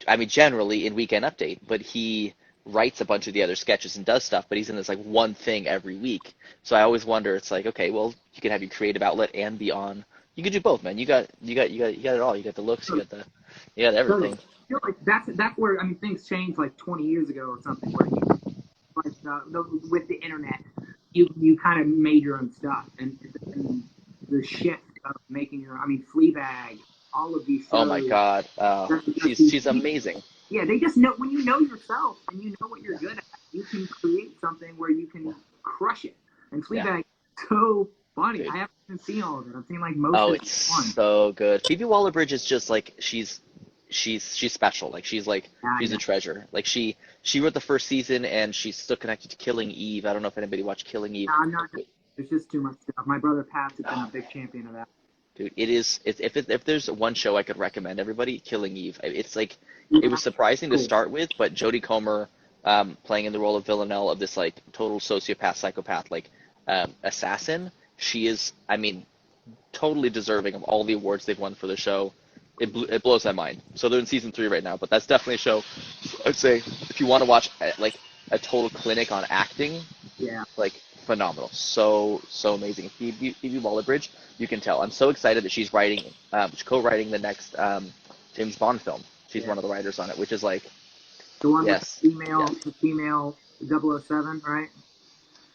I mean, generally in Weekend Update, but he writes a bunch of the other sketches and does stuff, but he's in this like one thing every week. So I always wonder, it's like, okay, well, you can have your creative outlet and be on. You could do both, man. You got it all. You got the looks, you got Totally. everything. I feel like that's where I mean things changed like 20 years ago or something where you like with the internet you kind of made your own stuff and the shift of Making Your, I mean, Fleabag, all of these Oh my shows. God. She's amazing. Yeah, they just know when you know yourself and you know what you're Yeah. good at, you can create something where you Yeah. can crush it. And Yeah. Fleabag is so funny. Dude. I haven't even seen all of it. I've seen like most Oh, of it's one. so good. Phoebe Waller-Bridge is just like she's special. Like Yeah, I she's a know. treasure. Like she wrote the first season and she's still connected to Killing Eve. I don't know if anybody watched Killing Eve. I'm not. It's just too much stuff. My brother Pat has been a big champion of that. Dude, if there's one show I could recommend everybody, Killing Eve. It's like it Yeah, was surprising to cool. start with, but Jodie Comer playing in the role of Villanelle of this like total sociopath psychopath like assassin. She is, I mean, totally deserving of all the awards they've won for the show. It blows my mind. So they're in season 3 right now, but that's definitely a show I'd say if you want to watch like a total clinic on acting, Yeah, like phenomenal, so amazing. Phoebe Waller-Bridge, you can tell. I'm so excited that she's writing, co-writing the next James Bond film. She's yeah. one of the writers on it, which is like, The one with yes, yes. the female 007, right?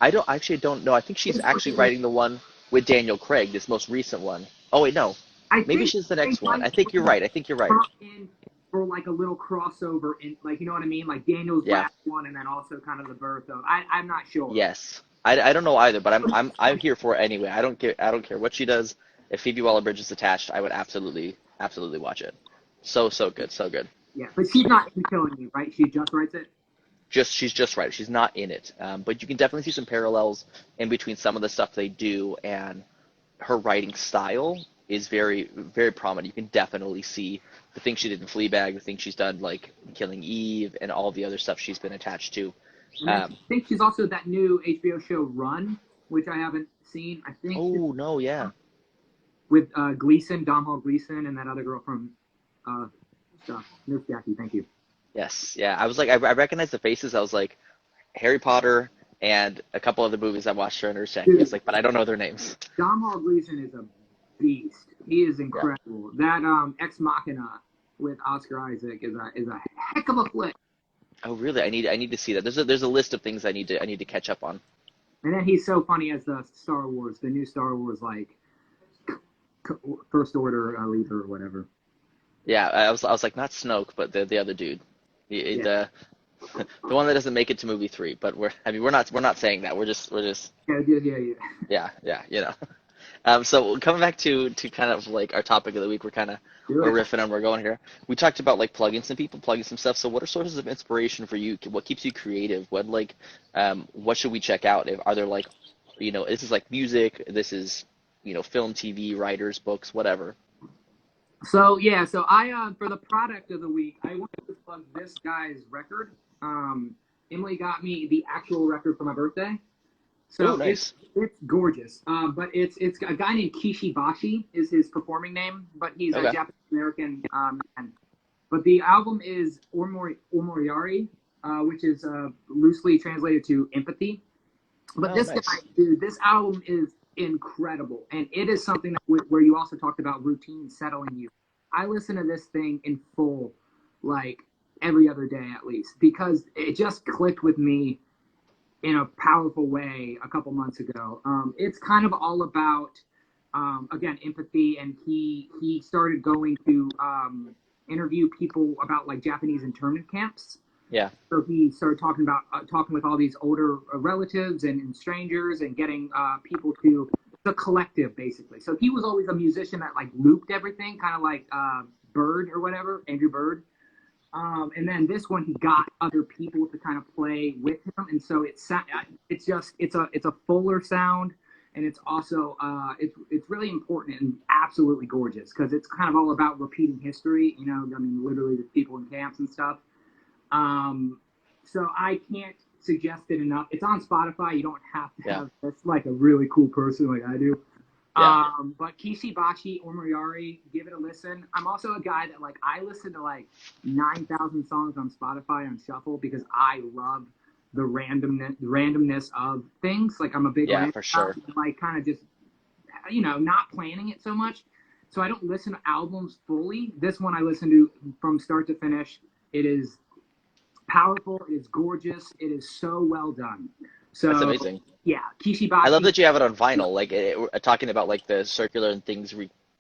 I actually don't know. I think she's It's actually something like writing the one with Daniel Craig, this most recent one. Oh wait, no, I maybe think she's the they next one. might I think you're right. I think you're right. her in for like a little crossover in, like, you know what I mean, like Daniel's Yeah. last one, and then also kind of the birth of. I'm not sure. Yes. I don't know either, but I'm here for it anyway. I don't care what she does. If Phoebe Waller-Bridge is attached, I would absolutely watch it. So good, so good. Yeah, but she's not in Killing You, right? She just writes it. She's just right. She's not in it, but you can definitely see some parallels in between some of the stuff they do and her writing style is very prominent. You can definitely see the things she did in Fleabag, the things she's done like Killing Eve, and all the other stuff she's been attached to. And then I think she's also that new HBO show Run, which I haven't seen. I think Oh no, yeah. with Gleason, Domhnall Gleason, and that other girl from stuff. Miss Jackie, thank you. Yes, yeah. I was like, I recognized the faces. I was like, Harry Potter and a couple other movies I watched her and Nurse Jackie. I was like, but I don't know their names. Domhnall Gleason is a beast. He is Yeah. incredible. That Ex Machina with Oscar Isaac is a heck of a flick. Oh, really? I need to see that. There's a list of things I need to catch up on. And then he's so funny as the Star Wars, the new Star Wars, like First Order leader or whatever. Yeah, I was like not Snoke, but the other dude, the one that doesn't make it to movie 3. But we're not saying that. We're just Yeah. You know. So coming back to kind of like our topic of the week, we're riffing and we're going here. We talked about like plugging some stuff. So what are sources of inspiration for you? What keeps you creative? What should we check out? Are there like, this is like music, this is, film, TV, writers, books, whatever. So I for the product of the week, I wanted to plug this guy's record. Emily got me the actual record for my birthday. So nice. it's gorgeous. But it's a guy named Kishi Bashi is his performing name, but he's a Japanese American man. But the album is Omoriari, which is loosely translated to empathy. But this nice. guy, dude, this album is incredible, and it is something that where you also talked about routine settling you. I listen to this thing in full, like every other day at least, because it just clicked with me in a powerful way a couple months ago. It's kind of all about, again, empathy, and he started going to interview people about like Japanese internment camps. Yeah. So he started talking with all these older relatives and strangers, and getting people to the collective, basically. So he was always a musician that like looped everything, kind of like Bird or whatever, Andrew Bird. And then this one, he got other people to kind of play with him, and so it's a fuller sound, and it's also it's really important and absolutely gorgeous, because it's kind of all about repeating history. I mean, literally the people in camps and stuff. So I can't suggest it enough. It's on Spotify. You don't have to have that's like a really cool person like I do. Yeah. But Kishi Bashi or Moriari, give it a listen. I'm also a guy that like I listen to like 9,000 songs on Spotify on shuffle, because I love the randomness of things. Like I'm a big for sure. Like kind of just not planning it so much. So I don't listen to albums fully. This one I listen to from start to finish. It is powerful. It is gorgeous. It is so well done. So that's amazing. Yeah, Kishi Bashi. I love that you have it on vinyl, like talking about like the circular and things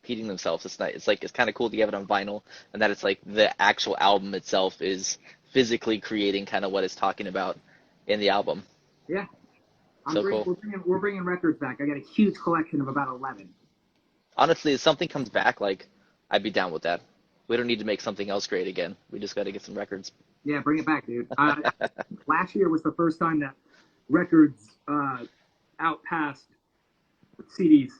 repeating themselves. It's not. It's like it's kind of cool to have it on vinyl, and that it's like the actual album itself is physically creating kind of what it's talking about in the album. Yeah, So cool. we're bringing records back. I got a huge collection of about 11. Honestly, if something comes back, like I'd be down with that. We don't need to make something else great again. We just got to get some records. Yeah, bring it back, dude. Last year was the first time that records outpassed CDs.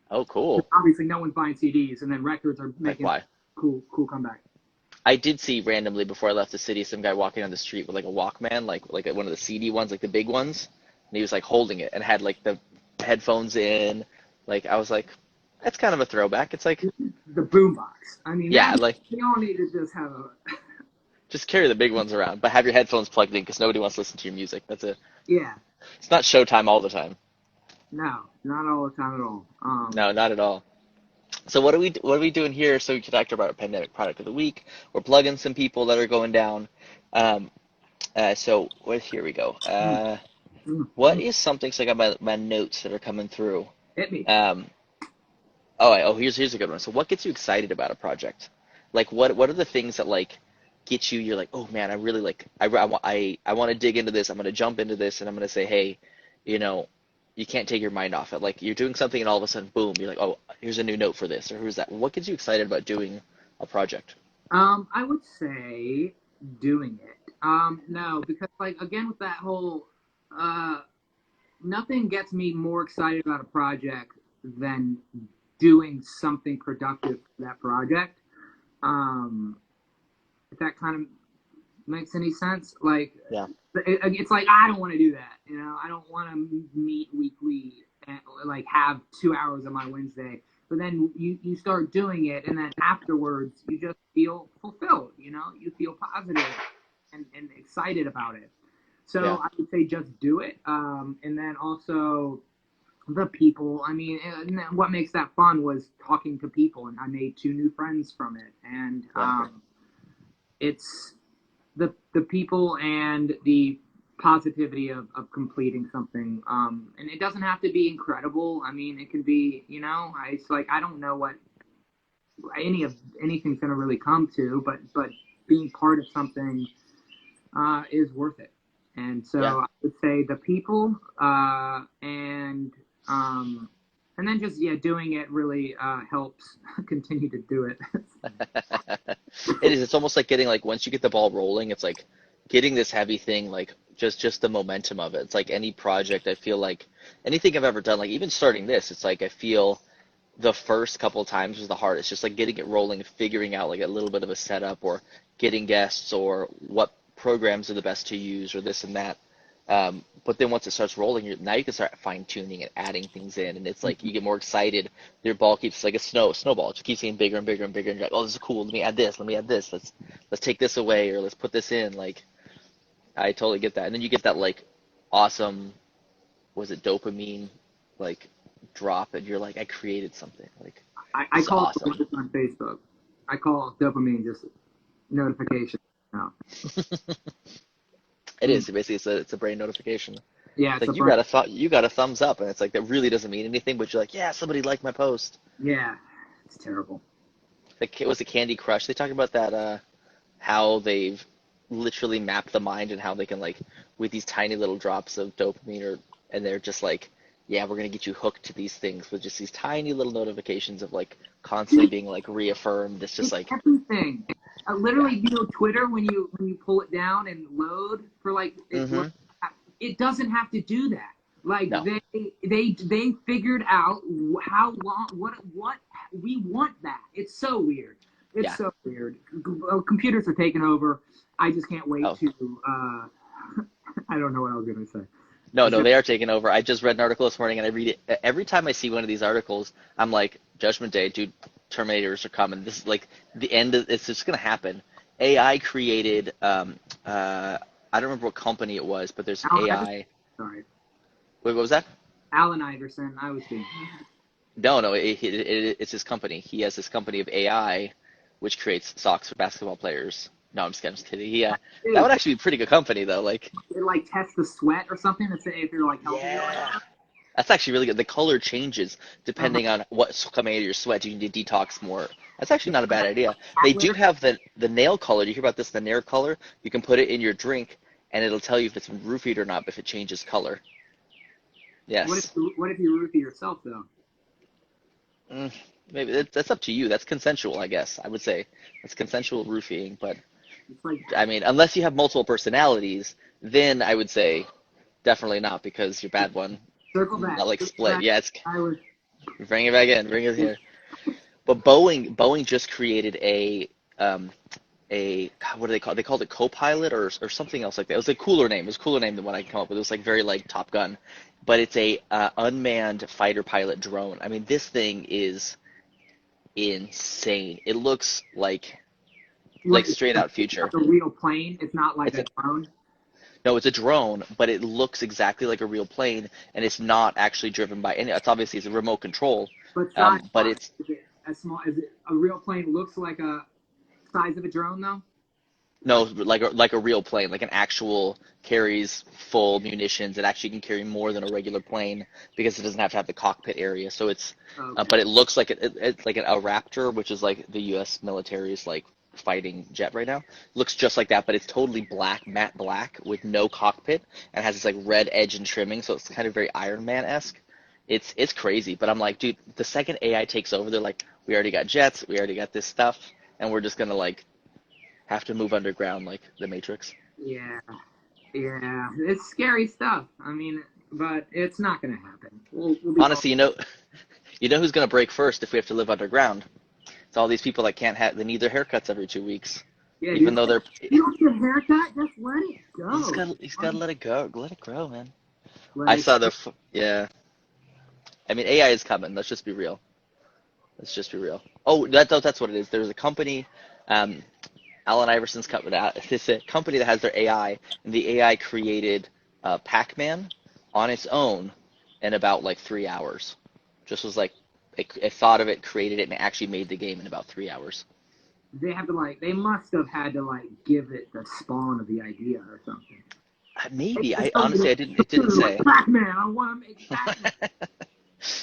Oh, cool. Obviously, no one's buying CDs, and then records are Like making why? cool comeback. I did see randomly before I left the city some guy walking on the street with like a Walkman, like one of the CD ones, like the big ones, and he was like holding it and had like the headphones in. Like I was like, that's kind of a throwback. It's like, The boombox. I mean, yeah, that, like we all need to just have a just carry the big ones around, but have your headphones plugged in because nobody wants to listen to your music. That's a yeah. It's not showtime all the time. No, not all the time at all. No, not at all. So what are we doing here? So we could talk about our pandemic product of the week. We're plugging some people that are going down. Um, here we go. What is something? So I got my notes that are coming through. Hit me. Here's a good one. So what gets you excited about a project? Like what are the things that like get you? You're like, oh man, I really like I want to dig into this. I'm gonna jump into this, and I'm gonna say, hey, you know, you can't take your mind off it. Like you're doing something, and all of a sudden, boom, you're like, oh, here's a new note for this, or who's that? What gets you excited about doing a project? I would say doing it. No, because like again with that whole nothing gets me more excited about a project than doing something productive for that project. If that kind of makes any sense, like Yeah. it's like I don't want to do that. You know, I don't want to meet weekly and like have 2 hours on my Wednesday. But then you start doing it, and then afterwards you just feel fulfilled. You know, you feel positive and excited about it. So Yeah. I would say just do it. And then also the people. I mean, and what makes that fun was talking to people, and I made 2 new friends from it. And Yeah. it's the people and the positivity of completing something. And it doesn't have to be incredible. I mean, it can be, you know, it's like I don't know what anything's gonna really come to, but being part of something is worth it. And so Yeah. I would say the people and then just doing it really helps continue to do it. It is. It's almost like getting like once you get the ball rolling, it's like getting this heavy thing, like just the momentum of it. It's like any project. I feel like anything I've ever done, like even starting this, it's like I feel the first couple of times was the hardest. Just like getting it rolling, figuring out like a little bit of a setup, or getting guests, or what programs are the best to use, or this and that. But then once it starts rolling, now you can start fine tuning and adding things in, and it's like you get more excited. Your ball keeps like a snowball. It just keeps getting bigger and bigger and bigger. And you're like, oh, this is cool. Let me add this. Let me add this. Let's take this away, or let's put this in. Like I totally get that. And then you get that like awesome, was it dopamine, like drop, and you're like, I created something. Like I this is call awesome. it on Facebook. I call dopamine just notification. No. It is basically it's a brain notification. Yeah, It's it's a like brand. you got a thumbs up, and it's like that really doesn't mean anything, but you're like, yeah, somebody liked my post. Yeah, it's terrible. Like it was a Candy Crush. They talk about that how they've literally mapped the mind and how they can like with these tiny little drops of dopamine and they're just like, yeah, we're gonna get you hooked to these things with just these tiny little notifications of like constantly being like reaffirmed. It's just It's like, everything. yeah. Literally, Twitter when you pull it down and load for like Mm-hmm. it doesn't have to do that. Like No. they figured out how long what we want that. It's so weird. It's Yeah. so weird. Computers are taking over. I just can't wait Oh. to. I don't know what I was gonna say. No, It's no, just, they are taking over. I just read an article this morning and I read it. Every time I see one of these articles, I'm like, Judgment Day, dude, Terminators are coming. This is like the end of it's just gonna happen. AI created I don't remember what company it was, but there's Alan Iverson, AI. sorry, Wait, what was that? Alan Iverson. I was thinking. No, it's his company. He has this company of AI, which creates socks for basketball players. No, I'm just kidding. That Dude, would actually be a pretty good company though. Like, it like test the sweat or something to say if you're like healthy or yeah, whatever. That's actually really good. The color changes Uh-huh. depending on what's coming out of your sweat. You need to detox more. That's actually not a bad idea. They Cat do litter. have the nail color. Do you hear about this? The nail color. You can put it in your drink, and it'll tell you if it's been roofied or not. If it changes color. Yes. What if you roofie yourself though? Mm, maybe that's up to you. That's consensual, I guess. I would say that's consensual roofing. But It's like I mean, unless you have multiple personalities, then I would say definitely not because your bad one circle back, not like circle split. back. Yeah, it's I was bring it back in, bring it here. But Boeing just created a God, what do they call it? They called it Copilot or something else like that. It was a cooler name. It was a cooler name than what I can come up with. It was like very like Top Gun, but it's a unmanned fighter pilot drone. I mean, this thing is insane. It looks like what it's straight out like future. a real plane. It's not like It's a a drone, No, it's a drone, but it looks exactly like a real plane, and it's not actually driven by any. It's obviously it's a remote control, but size but wise, it's is it as small? Is it a real plane? Looks like a size of a drone though. no like a real plane, like an actual carries full munitions. It actually can carry more than a regular plane because it doesn't have to have the cockpit area. So Okay. but it looks like it's like a Raptor, which is like the U.S. military's like fighting jet right now. Looks just like that, but it's totally black, matte black with no cockpit and has this like red edge and trimming. So it's kind of very Iron Man-esque. It's crazy, but I'm like, dude, the second AI takes over, they're like, we already got jets, we already got this stuff, and we're just gonna like have to move underground like the Matrix. Yeah, yeah, it's scary stuff. I mean, but it's not gonna happen. We'll be fine. Honestly, you know who's gonna break first if we have to live underground? It's all these people that can't have they need their haircuts every 2 weeks, Yeah, even dude. though they're You don't get a haircut, just let it go. you just gotta let it go, let it grow, man. Let I it saw yeah. I mean, AI is coming. Let's just be real. Let's just be real. Oh, that's what it is. There's a company, um, Allen Iverson's company. It's a company that has their AI, and the AI created Pac-Man on its own in about like 3 hours. Just was like it thought of it, created it, and it actually made the game in about 3 hours. They have to they must have had to give it the spawn of the idea or something. They Maybe just I don't get honestly it. I didn't. It didn't Like say. Pac-Man, I want to make Pac-Man.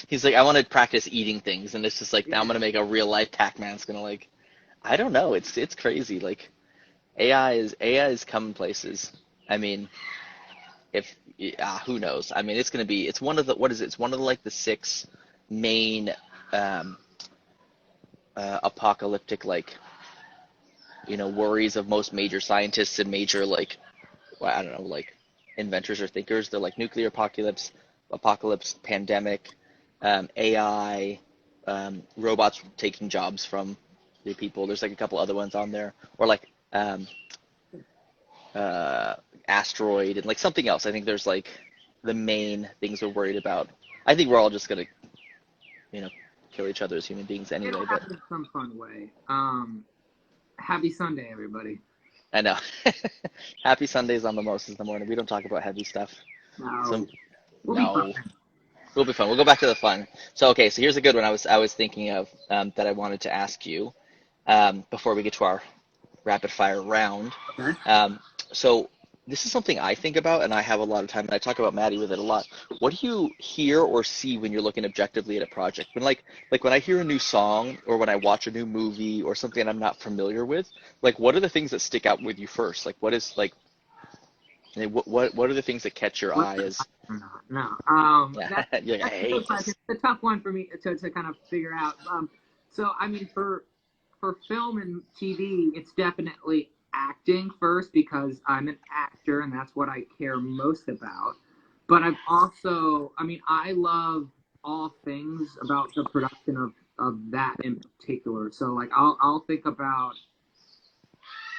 He's like, I want to practice eating things, and it's just like now I'm Yeah, gonna make a real life Pac-Man. It's gonna like I don't know. It's crazy. Like AI is coming places. I mean, if who knows? I mean, it's one of the what is it? It's one of the like the six main um, apocalyptic like worries of most major scientists and major like well, I don't know like inventors or thinkers. They're like nuclear apocalypse, pandemic, AI, robots taking jobs from the people. There's like a couple other ones on there, or like uh, asteroid and like something else. I think there's like the main things we're worried about. I think we're all just gonna, you know, kill each other as human beings it'll anyway. But happen in some fun way. Happy Sunday, everybody. I know. Happy Sundays on Mimosas in the morning. We don't talk about heavy stuff. No, So we'll be no, fine. we'll be fun. We'll go back to the fun. So okay, so here's a good one. I was thinking of that I wanted to ask you before we get to our rapid fire round. Okay. Um, so this is something I think about, and I have a lot of time, and I talk about Maddie with it a lot. What do you hear or see when you're looking objectively at a project? When like when I hear a new song or when I watch a new movie or something I'm not familiar with, like what are the things that stick out with you first? Like what is like what are the things that catch your eye Whether as or not, no. yeah, you're like, I That's a good hate question. this. It's a tough one for me to kind of figure out. So I mean, for film and TV, it's definitely acting first because I'm an actor and that's what I care most about. But I've also, I mean, I love all things about the production of that in particular. So I'll think about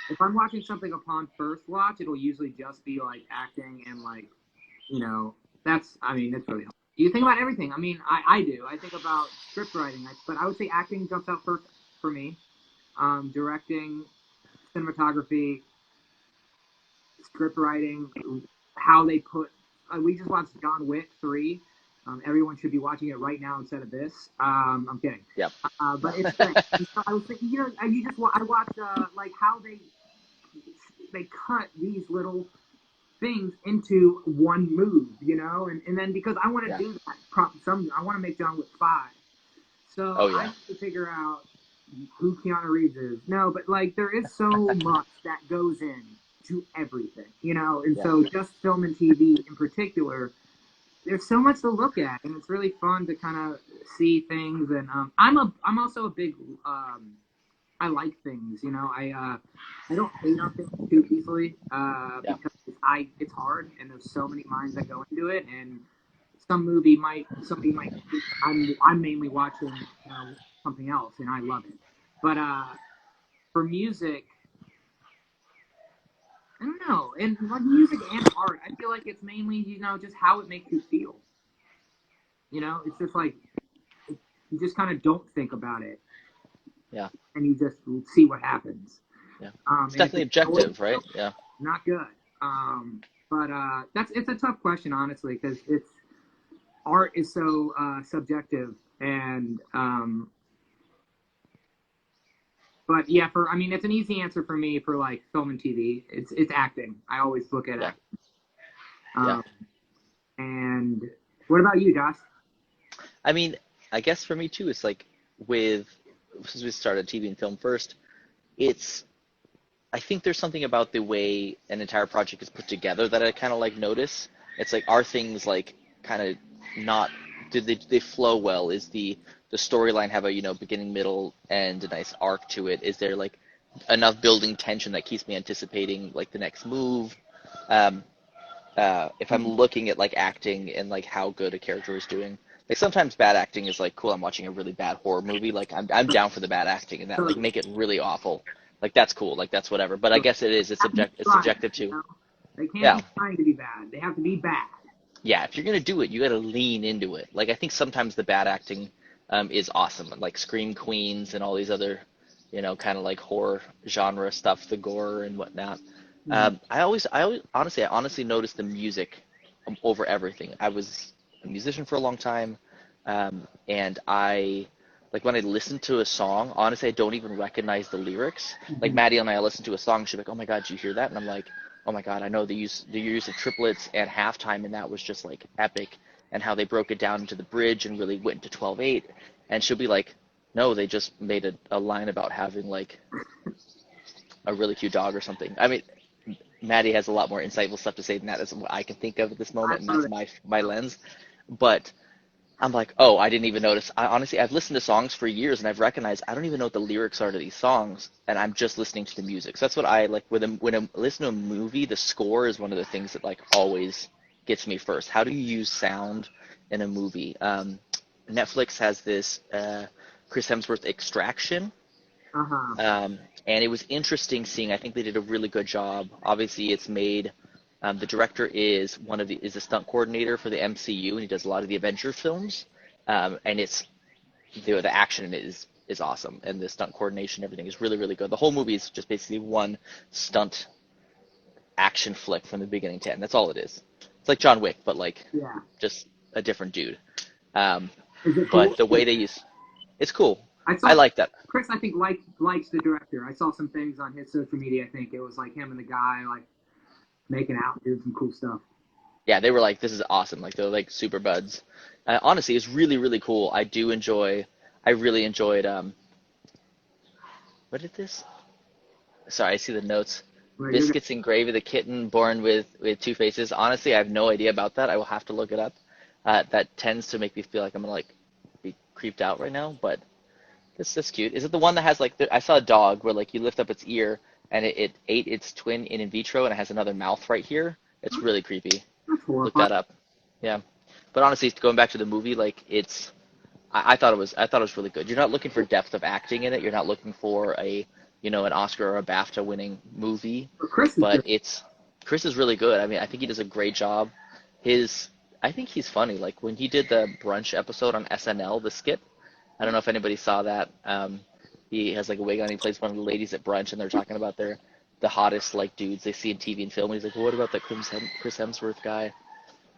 if I'm watching something upon first watch, it'll usually just be like acting and you know, I mean, it's really hard. You think about everything. I mean, I do. I think about script writing, but I would say acting jumps out first for me. Directing, cinematography, script writing, how they put. We just watched John Wick 3. Everyone should be watching it right now instead of this. I'm kidding. Yep. But it's great. And so I was thinking, I watched like how they cut these little things into one move, you know, and then because I want to Yeah. do that, I want to make John Wick 5, so Oh I yeah. have to figure out who Keanu Reeves is. No, but like there is so much that goes in to everything, you know, and Yeah. so just film and TV in particular, there's so much to look at, and it's really fun to kind of see things. And I'm also a big I like things, you know. I don't hate on things too easily Yeah. because it's hard, and there's so many minds that go into it, and somebody might think I'm mainly watching, you know, something else, and I love it. But for music, I don't know, and like music and art, I feel like it's mainly, you know, just how it makes you feel. You know, it's just like you just kind of don't think about it, Yeah. and you just see what happens. Yeah. It's And if definitely it's objective, right? Yeah. not good. But that's it's a tough question, honestly, because it's art is so subjective, and but yeah, for I mean, it's an easy answer for me for like film and TV. It's acting. I always look at Yeah. acting. Yeah. Um, and what about you, Josh? I mean, I guess for me too, it's like with since we started TV and film first, it's I think there's something about the way an entire project is put together that I kind of like notice. It's like are things like kind of not did they flow well? Is the storyline have a beginning, middle, and a nice arc to it? Is there like enough building tension that keeps me anticipating like the next move? Um, if I'm looking at like acting and like how good a character is doing, like sometimes bad acting is like cool. I'm watching a really bad horror movie, like I'm down for the bad acting and that, So, like make it really awful. Like that's cool, like that's whatever. But I so guess it's trying, subjective you too. know? They can't Yeah, be trying to be bad. They have to be bad. yeah. If you're gonna do it, you gotta lean into it. Like I think sometimes the bad acting is awesome, like Scream Queens and all these other, kind of like horror genre stuff, the gore and whatnot. Mm. I honestly noticed the music over everything. I was a musician for a long time, and I like when I listen to a song, honestly, I don't even recognize the lyrics. Like Mhm. Maddie and I listen to a song, she's like, "Oh my God, did you hear that?" And I'm like, "Oh my God, I know the use of triplets and halftime, and that was just like epic." And how they broke it down into the bridge and really went into 12/8. And she'll be like, "No, they just made a line about having like a really cute dog or something." I mean, Maddie has a lot more insightful stuff to say than that. That's what I can think of at this I moment, and love that's it. my lens. But I'm like, oh, I didn't even notice. I honestly, I've listened to songs for years, and I've recognized I don't even know what the lyrics are to these songs, and I'm just listening to the music. So that's what I like when I listen to a movie. The score is one of the things that like always gets me first. How do you use sound in a movie? Netflix has this Chris Hemsworth Extraction, Uh huh. and it was interesting seeing. I think they did a really good job. Obviously, it's made. The director is a stunt coordinator for the MCU, and he does a lot of the Avenger films. And it's the action in it is awesome, and the stunt coordination, everything is really really good. The whole movie is just basically one stunt action flick from the beginning to end. That's all it is. It's like John Wick, but like Yeah. just a different dude. Um, Is it but cool? the way they use it's cool. I I saw like that. Chris. I think likes the director. I saw some things on his social media. I think it was like him and the guy like making out, doing some cool stuff. Yeah, they were like, "This is awesome." Like they're like super buds. Honestly, it's really really cool. I really enjoyed. What is this? Sorry, I see the notes. Right, you're Biscuits and Gravy, the kitten born with two faces. Honestly, I have no idea about that. I will have to look it up. That tends to make me feel like I'm gonna like be creeped out right now, but that's cute. Is it the one that has like I saw a dog where like you lift up its ear and it ate its twin in vitro and it has another mouth right here. It's really creepy. that's Look horrifying. that up. Yeah. But honestly, going back to the movie, like I thought it was really good. You're not looking for depth of acting in it. You're not looking for an Oscar or a BAFTA winning movie, But Chris is but good. Chris is really good. I mean, I think he does a great job. His I think he's funny. Like when he did the brunch episode on SNL, the skit. I don't know if anybody saw that. He has like a wig on. He plays one of the ladies at brunch, and they're talking about the hottest like dudes they see in TV and film. And he's like, well, "What about that Chris Hemsworth guy?"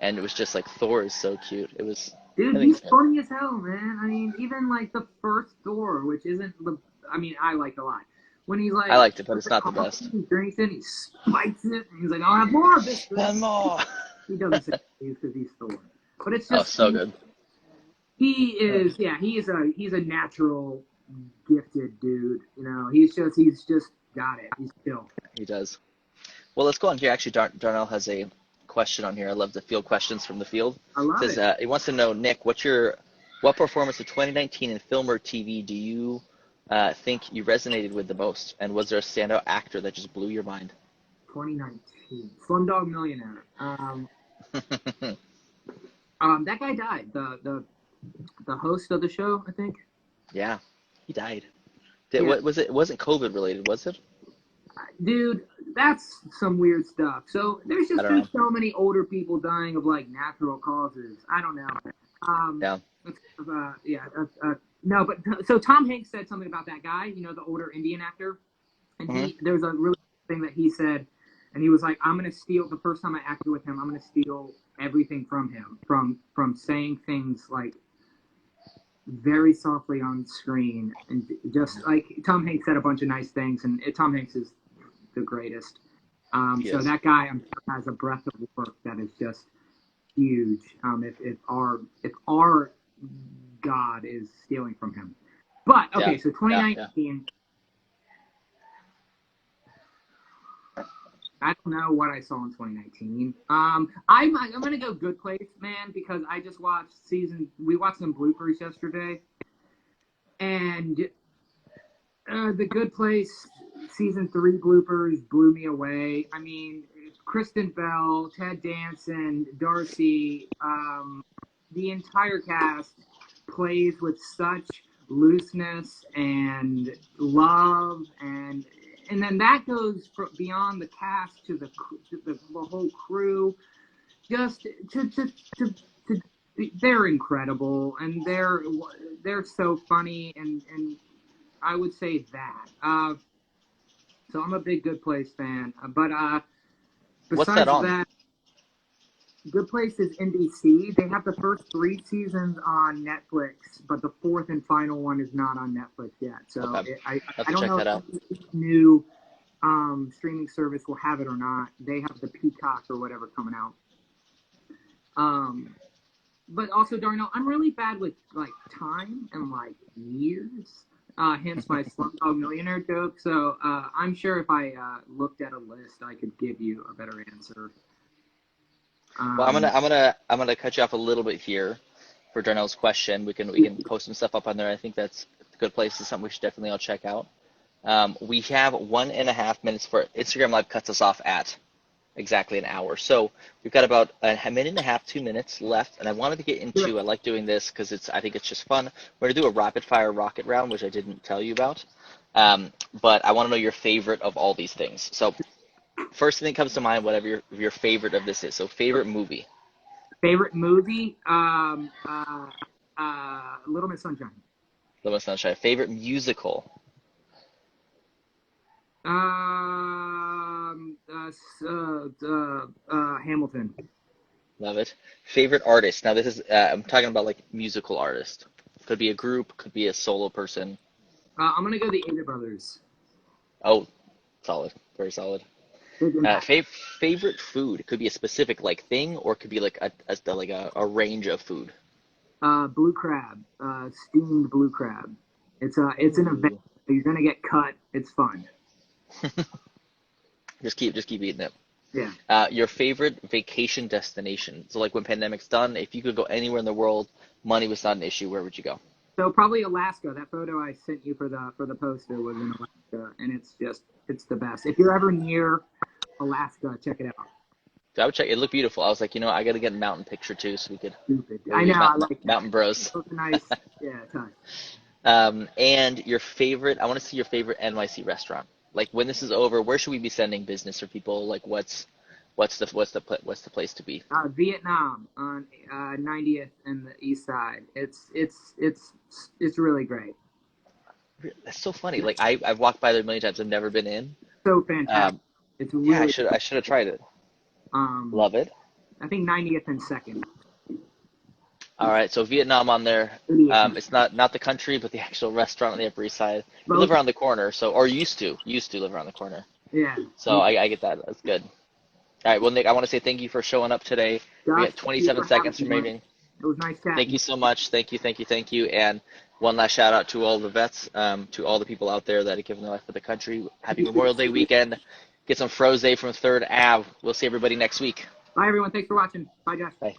And it was just like Thor is so cute. It was. I Dude, think he's it's fun. funny as hell, man. I mean, even like the first Thor, which isn't the. I mean, I liked a lot, when he's like, I liked it, but puts it's the not the coffee, best. he drinks it, he spikes it, and he's like, I'll have more of this. And more. He doesn't say please because he's Thor, but it's Oh, just so good. he is, yeah, he's a natural, gifted dude. You know, he's just got it. He's chill. He does. Well, let's go on here. Actually, Darnell has a question on here. I love to field questions from the field. I love It says, it. he wants to know, Nick, what performance of 2019 in film or TV do you think you resonated with the most? And was there a standout actor that just blew your mind? 2019, Slumdog Millionaire. That guy died. The host of the show, I think. Yeah, he died. Yeah. What was it? It wasn't COVID related, was it? Dude, that's some weird stuff. So there's I don't know. so many older people dying of like natural causes. I don't know. Yeah. No, but so Tom Hanks said something about that guy, you know, the older Indian actor, and there's a really thing that he said, and he was like, I'm gonna steal the first time I acted with him, I'm gonna steal everything from him, from saying things like very softly on screen, and just like Tom Hanks said a bunch of nice things, and Tom Hanks is the greatest. So is. that guy, I'm sure, has a breadth of work that is just huge. If our God is stealing from him, but okay, so 2019. I don't know what I saw in 2019. I'm gonna go Good Place, man, because I just watched we watched some bloopers yesterday, and the Good Place season 3 bloopers blew me away. I mean, Kristen Bell, Ted Danson, Darcy, the entire cast plays with such looseness and love, and then that goes beyond the cast to the whole crew. Just to they're incredible, and they're so funny, and I would say that. So I'm a big Good Place fan, but What's that besides on? that, Good Place is NBC. They have the first 3 seasons on Netflix, but the 4th and final one is not on Netflix yet. So Okay. I Have to don't check know that out. if this new streaming service will have it or not. They have the Peacock or whatever coming out. But also, Darnell, I'm really bad with like time and like years. Hence my Slumdog Millionaire joke. So I'm sure if I looked at a list, I could give you a better answer. Well, I'm gonna cut you off a little bit here for Darnell's question. We can post some stuff up on there. I think that's a good place. It's something we should definitely all check out. We have 1.5 minutes for Instagram Live cuts us off at exactly an hour. So we've got about a minute and a half, 2 minutes left, and I wanted to get into. I like doing this because I think it's just fun. We're gonna do a rapid fire rocket round, which I didn't tell you about. But I want to know your favorite of all these things. So first thing that comes to mind, whatever your favorite of this is. So favorite movie. Favorite movie? Little Miss Sunshine. Little Miss Sunshine. Favorite musical. Hamilton. Love it. Favorite artist. Now this is I'm talking about like musical artist. Could be a group, could be a solo person. I'm gonna go the Avett Brothers. Oh, solid. Very solid. Favorite food. It could be a specific like thing, or it could be like a range of food. Blue crab. Steamed blue crab. It's an event. You're gonna get cut. It's fun. Just keep eating it. Yeah. Your favorite vacation destination. So like when pandemic's done, if you could go anywhere in the world, money was not an issue, where would you go? So probably Alaska. That photo I sent you for the poster was in Alaska, and it's the best. If you're ever near Alaska, check it out. So I would check. It looked beautiful. I was like, I got to get a mountain picture too, so we could. Stupid. I know. I like Mountain Bros. It was a nice. Yeah, touch. And your favorite. I want to see your favorite NYC restaurant. Like when this is over, where should we be sending business for people? Like what's the place to be? Vietnam on 90th and the East Side. It's really great. That's so funny. Like I've walked by there a million times. I've never been in. So fantastic. It's really. Yeah, I should have tried it. Love it. I think 90th and 2nd. All right, so Vietnam on there. Indian. It's not the country, but the actual restaurant on the Upper East Side. You live Both. around the corner, so or used to live around the corner. Yeah. So I get that. That's good. All right, well, Nick, I want to say thank you for showing up today. We Josh, got thank you 27 for having seconds me, man. remaining. It was nice Thank chatting. you so much. Thank you. And one last shout out to all the vets, to all the people out there that have given their life for the country. Happy Memorial Day weekend. Get some froze from 3rd Ave. We'll see everybody next week. Bye, everyone. Thanks for watching. Bye, Josh. Bye.